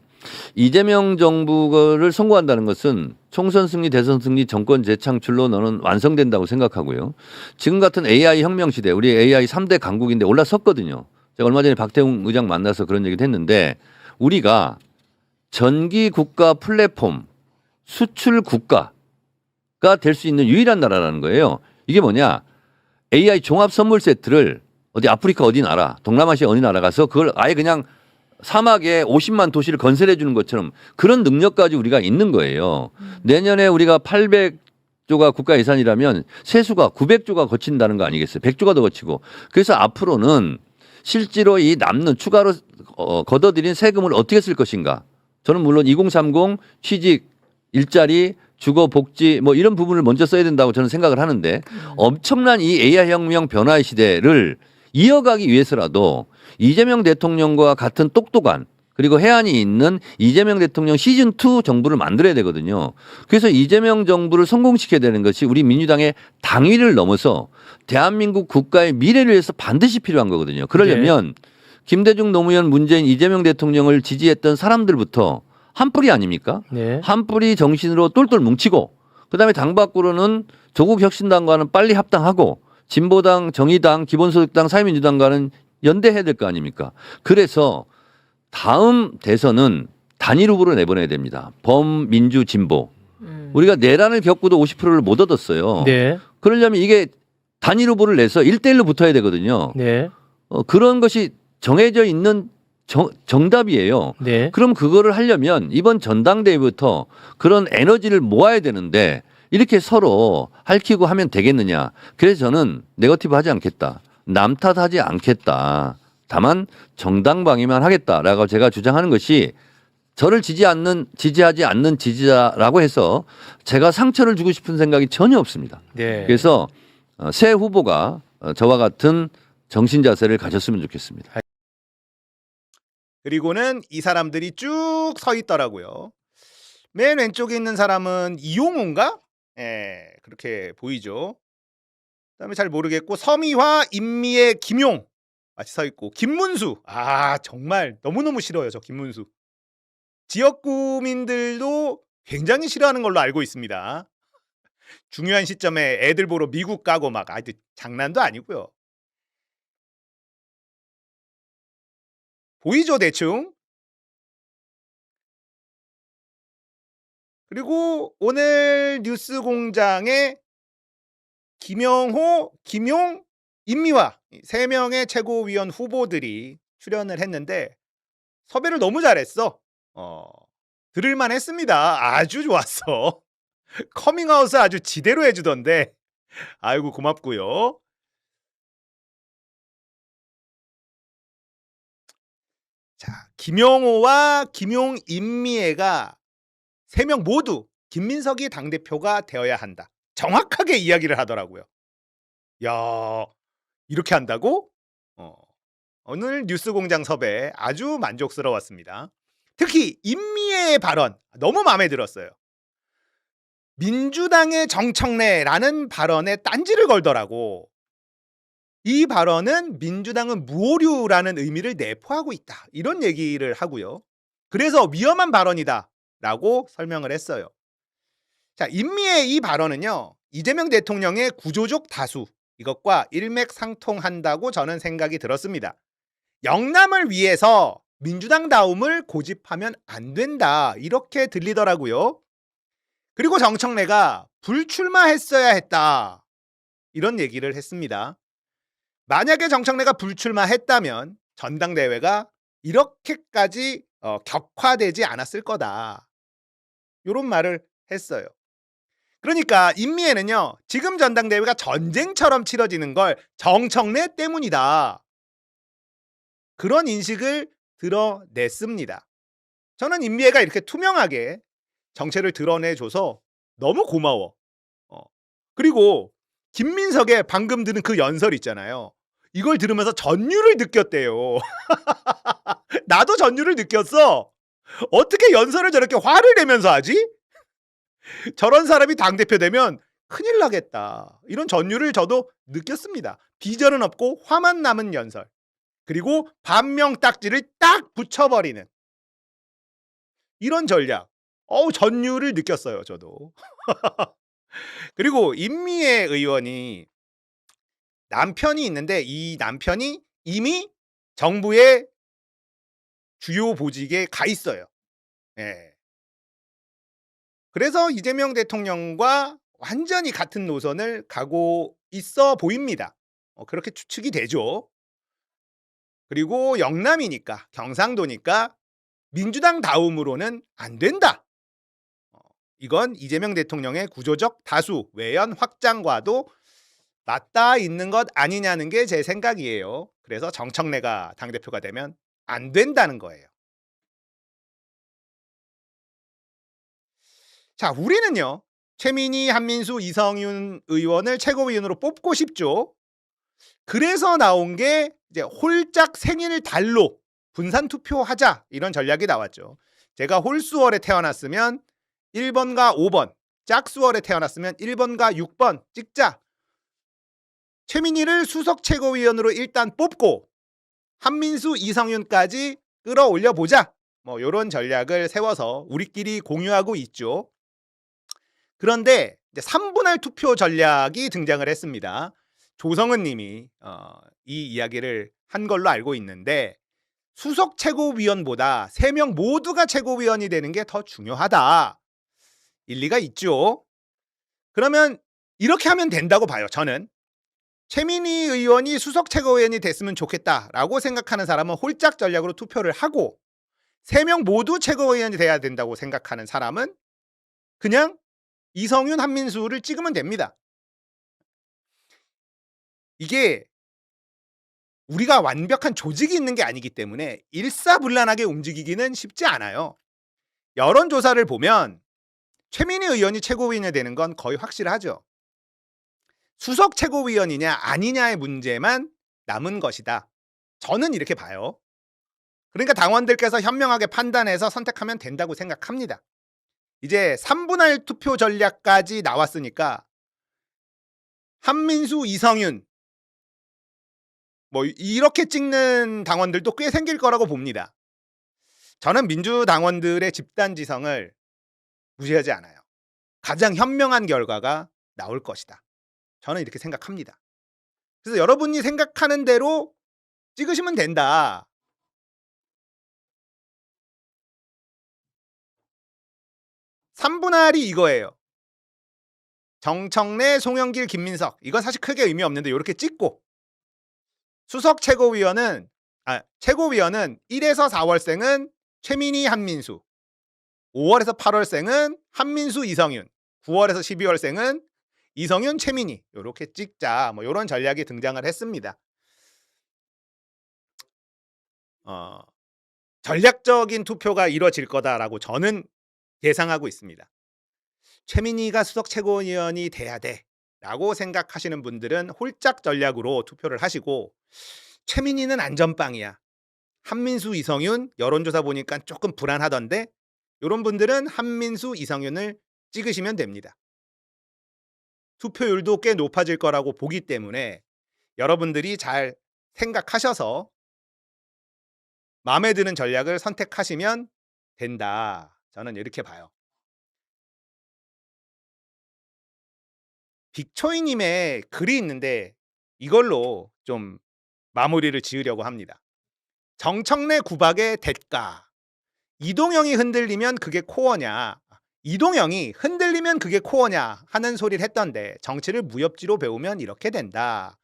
이재명 정부를 선고한다는 것은 총선 승리, 대선 승리, 정권 재창출로 너는 완성된다고 생각하고요. 지금 같은 AI 혁명 시대, 우리 AI 3대 강국인데 올라섰거든요. 제가 얼마 전에 박태웅 의장 만나서 그런 얘기도 했는데 우리가 전기 국가 플랫폼 수출 국가가 될 수 있는 유일한 나라라는 거예요. 이게 뭐냐? AI 종합 선물 세트를 어디 아프리카 어디 나라, 동남아시아 어디 나라 가서 그걸 아예 그냥 사막에 50만 도시를 건설해 주는 것처럼 그런 능력까지 우리가 있는 거예요. 내년에 우리가 800조가 국가 예산이라면 세수가 900조가 거친다는 거 아니겠어요? 100조가 더 거치고. 그래서 앞으로는 실제로 이 남는 추가로 걷어들인 세금을 어떻게 쓸 것인가. 저는 물론 2030 취직, 일자리, 주거, 복지 뭐 이런 부분을 먼저 써야 된다고 저는 생각을 하는데 엄청난 이 AI 혁명 변화의 시대를 이어가기 위해서라도 이재명 대통령과 같은 똑똑한 그리고 해안이 있는 이재명 대통령 시즌2 정부를 만들어야 되거든요. 그래서 이재명 정부를 성공시켜야 되는 것이 우리 민주당의 당위를 넘어서 대한민국 국가의 미래를 위해서 반드시 필요한 거거든요. 그러려면 김대중 노무현 문재인 이재명 대통령을 지지했던 사람들부터 한 뿌리 아닙니까? 네. 한 뿌리 정신으로 똘똘 뭉치고 그다음에 당 밖으로는 조국 혁신당과는 빨리 합당하고 진보당, 정의당, 기본소득당, 사회민주당과는 연대해야 될 거 아닙니까? 그래서 다음 대선은 단일 후보를 내보내야 됩니다. 범민주 진보. 우리가 내란을 겪고도 50%를 못 얻었어요. 네. 그러려면 이게 단일 후보를 내서 1대1로 붙어야 되거든요. 네. 그런 것이 정해져 있는 정답이에요. 네. 그럼 그거를 하려면 이번 전당대회부터 그런 에너지를 모아야 되는데 이렇게 서로 핥히고 하면 되겠느냐. 그래서 저는 네거티브 하지 않겠다. 남 탓하지 않겠다. 다만 정당방위만 하겠다라고 제가 주장하는 것이 저를 지지하지 않는 지지자라고 해서 제가 상처를 주고 싶은 생각이 전혀 없습니다. 네. 그래서 새 후보가 저와 같은 정신 자세를 가졌으면 좋겠습니다. 그리고는 이 사람들이 쭉 서 있더라고요. 맨 왼쪽에 있는 사람은 이용호인가? 예, 그렇게 보이죠. 그다음에 잘 모르겠고 서미화, 임미애, 김용 같이 서 있고 김문수. 아, 정말 너무너무 싫어요, 저 김문수. 지역구민들도 굉장히 싫어하는 걸로 알고 있습니다. 중요한 시점에 애들 보러 미국 가고 막 아주 장난도 아니고요. 보이죠, 대충? 그리고 오늘 뉴스공장에 김영호, 김용, 임미화 3명의 최고위원 후보들이 출연을 했는데 섭외를 너무 잘했어. 들을만 했습니다. 아주 좋았어. 커밍아웃을 아주 지대로 해주던데 아이고 고맙고요. 자, 김영호와 김용, 임미애가 3명 모두 김민석이 당대표가 되어야 한다. 정확하게 이야기를 하더라고요. 야, 이렇게 한다고? 오늘 뉴스공장 섭외 아주 만족스러웠습니다. 특히 임미애의 발언 너무 마음에 들었어요. 민주당의 정청래라는 발언에 딴지를 걸더라고. 이 발언은 민주당은 무오류라는 의미를 내포하고 있다. 이런 얘기를 하고요. 그래서 위험한 발언이다 라고 설명을 했어요. 자, 임미의 이 발언은요, 이재명 대통령의 구조적 다수 이것과 일맥상통한다고 저는 생각이 들었습니다. 영남을 위해서 민주당다움을 고집하면 안 된다 이렇게 들리더라고요. 그리고 정청래가 불출마했어야 했다 이런 얘기를 했습니다. 만약에 정청래가 불출마했다면 전당대회가 이렇게까지 격화되지 않았을 거다. 이런 말을 했어요. 그러니까 임미애는요, 지금 전당대회가 전쟁처럼 치러지는 걸 정청래 때문이다. 그런 인식을 드러냈습니다. 저는 임미애가 이렇게 투명하게 정체를 드러내줘서 너무 고마워. 그리고 김민석의 방금 들은 그 연설 있잖아요. 이걸 들으면서 전율을 느꼈대요. 나도 전율을 느꼈어. 어떻게 연설을 저렇게 화를 내면서 하지? 저런 사람이 당대표 되면 큰일 나겠다. 이런 전율을 저도 느꼈습니다. 비전은 없고 화만 남은 연설. 그리고 반명 딱지를 딱 붙여버리는 이런 전략. 전율을 느꼈어요, 저도. 그리고 임미애 의원이 남편이 있는데 이 남편이 이미 정부의 주요 보직에 가 있어요. 예. 그래서 이재명 대통령과 완전히 같은 노선을 가고 있어 보입니다. 그렇게 추측이 되죠. 그리고 영남이니까, 경상도니까 민주당 다음으로는 안 된다. 이건 이재명 대통령의 구조적 다수 외연 확장과도 맞닿아 있는 것 아니냐는 게 제 생각이에요. 그래서 정청래가 당대표가 되면 안 된다는 거예요. 자, 우리는요, 최민희, 한민수, 이성윤 의원을 최고위원으로 뽑고 싶죠. 그래서 나온 게 이제 홀짝 생일 달로 분산 투표하자, 이런 전략이 나왔죠. 제가 홀수월에 태어났으면 1번과 5번, 짝수월에 태어났으면 1번과 6번 찍자. 최민희를 수석 최고위원으로 일단 뽑고 한민수, 이성윤까지 끌어올려 보자. 뭐 이런 전략을 세워서 우리끼리 공유하고 있죠. 그런데 이제 3분할 투표 전략이 등장을 했습니다. 조성은 님이 이 이야기를 한 걸로 알고 있는데, 수석 최고위원보다 3명 모두가 최고위원이 되는 게 더 중요하다. 일리가 있죠. 그러면 이렇게 하면 된다고 봐요. 저는 최민희 의원이 수석 최고위원이 됐으면 좋겠다라고 생각하는 사람은 홀짝 전략으로 투표를 하고, 3명 모두 최고위원이 돼야 된다고 생각하는 사람은 그냥 이성윤, 한민수를 찍으면 됩니다. 이게 우리가 완벽한 조직이 있는 게 아니기 때문에 일사불란하게 움직이기는 쉽지 않아요. 여론조사를 보면 최민희 의원이 최고위원이 되는 건 거의 확실하죠. 수석 최고위원이냐 아니냐의 문제만 남은 것이다. 저는 이렇게 봐요. 그러니까 당원들께서 현명하게 판단해서 선택하면 된다고 생각합니다. 이제 3분할 투표 전략까지 나왔으니까 한민수, 이성윤 뭐 이렇게 찍는 당원들도 꽤 생길 거라고 봅니다. 저는 민주당원들의 집단지성을 무시하지 않아요. 가장 현명한 결과가 나올 것이다. 저는 이렇게 생각합니다. 그래서 여러분이 생각하는 대로 찍으시면 된다. (3분할이) 이거예요. 정청래, 송영길, 김민석. 이건 사실 크게 의미 없는데 이렇게 찍고, 수석 최고위원은 최고위원은 1에서 4월생은 최민희, 한민수, 5월에서 8월생은 한민수, 이성윤, 9월에서 12월생은 이성윤, 최민희, 이렇게 찍자. 뭐 이런 전략이 등장을 했습니다. 전략적인 투표가 이루어질 거다라고 저는 예상하고 있습니다. 최민희가 수석 최고위원이 돼야 돼라고 생각하시는 분들은 홀짝 전략으로 투표를 하시고, 최민희는 안전빵이야, 한민수, 이성윤 여론조사 보니까 조금 불안하던데, 이런 분들은 한민수, 이성윤을 찍으시면 됩니다. 투표율도 꽤 높아질 거라고 보기 때문에 여러분들이 잘 생각하셔서 마음에 드는 전략을 선택하시면 된다. 저는 이렇게 봐요. 빅초이님의 글이 있는데 이걸로 좀 마무리를 지으려고 합니다. 정청래 구박의 대가. 이동영이 흔들리면 그게 코어냐, 이동영이 흔들리면 그게 코어냐 하는 소리를 했던데, 정치를 무협지로 배우면 이렇게 된다.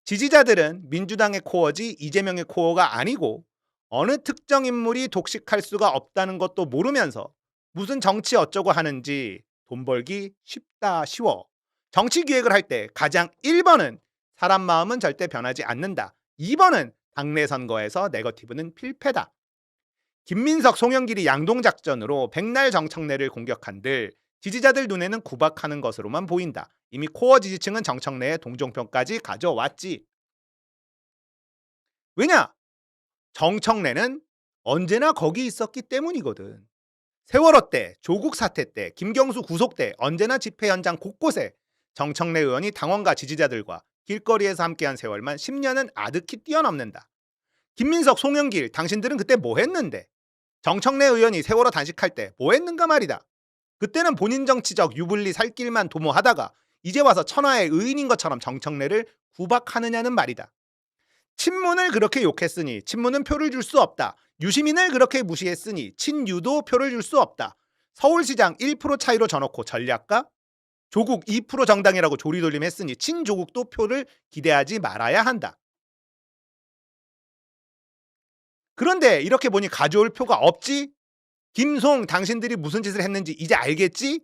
지지자들은 민주당의 코어지 이재명의 코어가 아니고 어느 특정 인물이 독식할 수가 없다는 것도 모르면서 무슨 정치 어쩌고 하는지 돈 벌기 쉽다 쉬워. 정치 기획을 할 때 가장 1번은 사람 마음은 절대 변하지 않는다. 2번은 당내 선거에서 네거티브는 필패다. 김민석, 송영길이 양동작전으로 백날 정청래를 공격한들 지지자들 눈에는 구박하는 것으로만 보인다. 이미 코어 지지층은 정청래의 동정표까지 가져왔지. 왜냐? 정청래는 언제나 거기 있었기 때문이거든. 세월호 때, 조국 사태 때, 김경수 구속 때 언제나 집회 현장 곳곳에 정청래 의원이 당원과 지지자들과 길거리에서 함께한 세월만 10년은 아득히 뛰어넘는다. 김민석, 송영길, 당신들은 그때 뭐 했는데? 정청래 의원이 세월호 단식할 때 뭐 했는가 말이다. 그때는 본인 정치적 유불리 살길만 도모하다가 이제 와서 천하의 의인인 것처럼 정청래를 구박하느냐는 말이다. 친문을 그렇게 욕했으니 친문은 표를 줄 수 없다. 유시민을 그렇게 무시했으니 친유도 표를 줄 수 없다. 서울시장 1% 차이로 져놓고 전략가? 조국 2% 정당이라고 조리돌림 했으니 친조국도 표를 기대하지 말아야 한다. 그런데 이렇게 보니 가져올 표가 없지? 김송, 당신들이 무슨 짓을 했는지 이제 알겠지?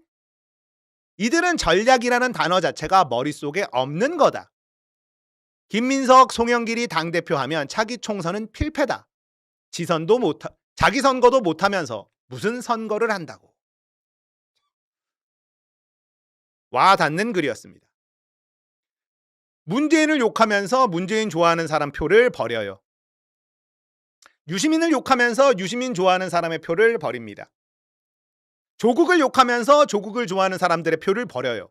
이들은 전략이라는 단어 자체가 머릿속에 없는 거다. 김민석, 송영길이 당대표 하면 차기 총선은 필패다. 자기 선거도 못하면서 무슨 선거를 한다고. 와 닿는 글이었습니다. 문재인을 욕하면서 문재인 좋아하는 사람 표를 버려요. 유시민을 욕하면서 유시민 좋아하는 사람의 표를 버립니다. 조국을 욕하면서 조국을 좋아하는 사람들의 표를 버려요.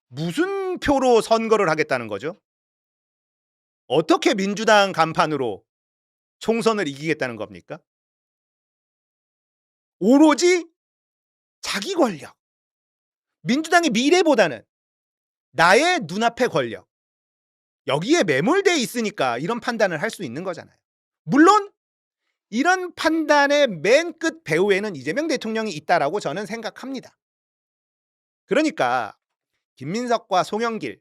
무슨 표로 선거를 하겠다는 거죠? 어떻게 민주당 간판으로 총선을 이기겠다는 겁니까? 오로지 자기 권력. 민주당의 미래보다는 나의 눈앞의 권력. 여기에 매몰되어 있으니까 이런 판단을 할 수 있는 거잖아요. 물론 이런 판단의 맨 끝 배후에는 이재명 대통령이 있다라고 저는 생각합니다. 그러니까 김민석과 송영길,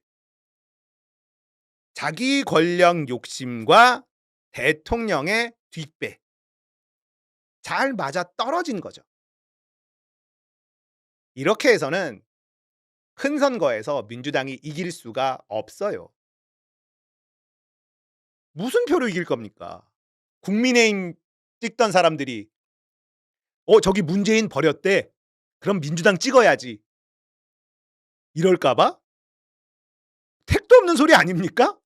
자기 권력 욕심과 대통령의 뒷배 잘 맞아 떨어진 거죠. 이렇게 해서는 큰 선거에서 민주당이 이길 수가 없어요. 무슨 표로 이길 겁니까? 국민의힘 찍던 사람들이 저기 문재인 버렸대. 그럼 민주당 찍어야지. 이럴까봐? 택도 없는 소리 아닙니까?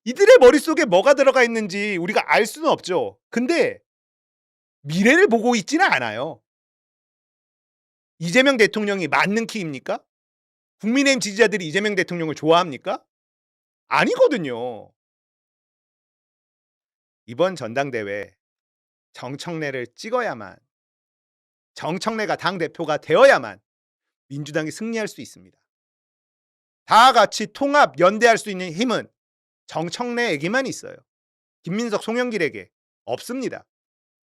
이들의 머릿속에 뭐가 들어가 있는지 우리가 알 수는 없죠. 근데 미래를 보고 있지는 않아요. 이재명 대통령이 맞는 키입니까? 국민의힘 지지자들이 이재명 대통령을 좋아합니까? 아니거든요. 이번 전당대회 정청래를 찍어야만, 정청래가 당대표가 되어야만 민주당이 승리할 수 있습니다. 다 같이 통합, 연대할 수 있는 힘은 정청래에게만 있어요. 김민석, 송영길에게 없습니다.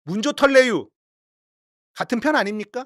문조 털레유 같은 편 아닙니까?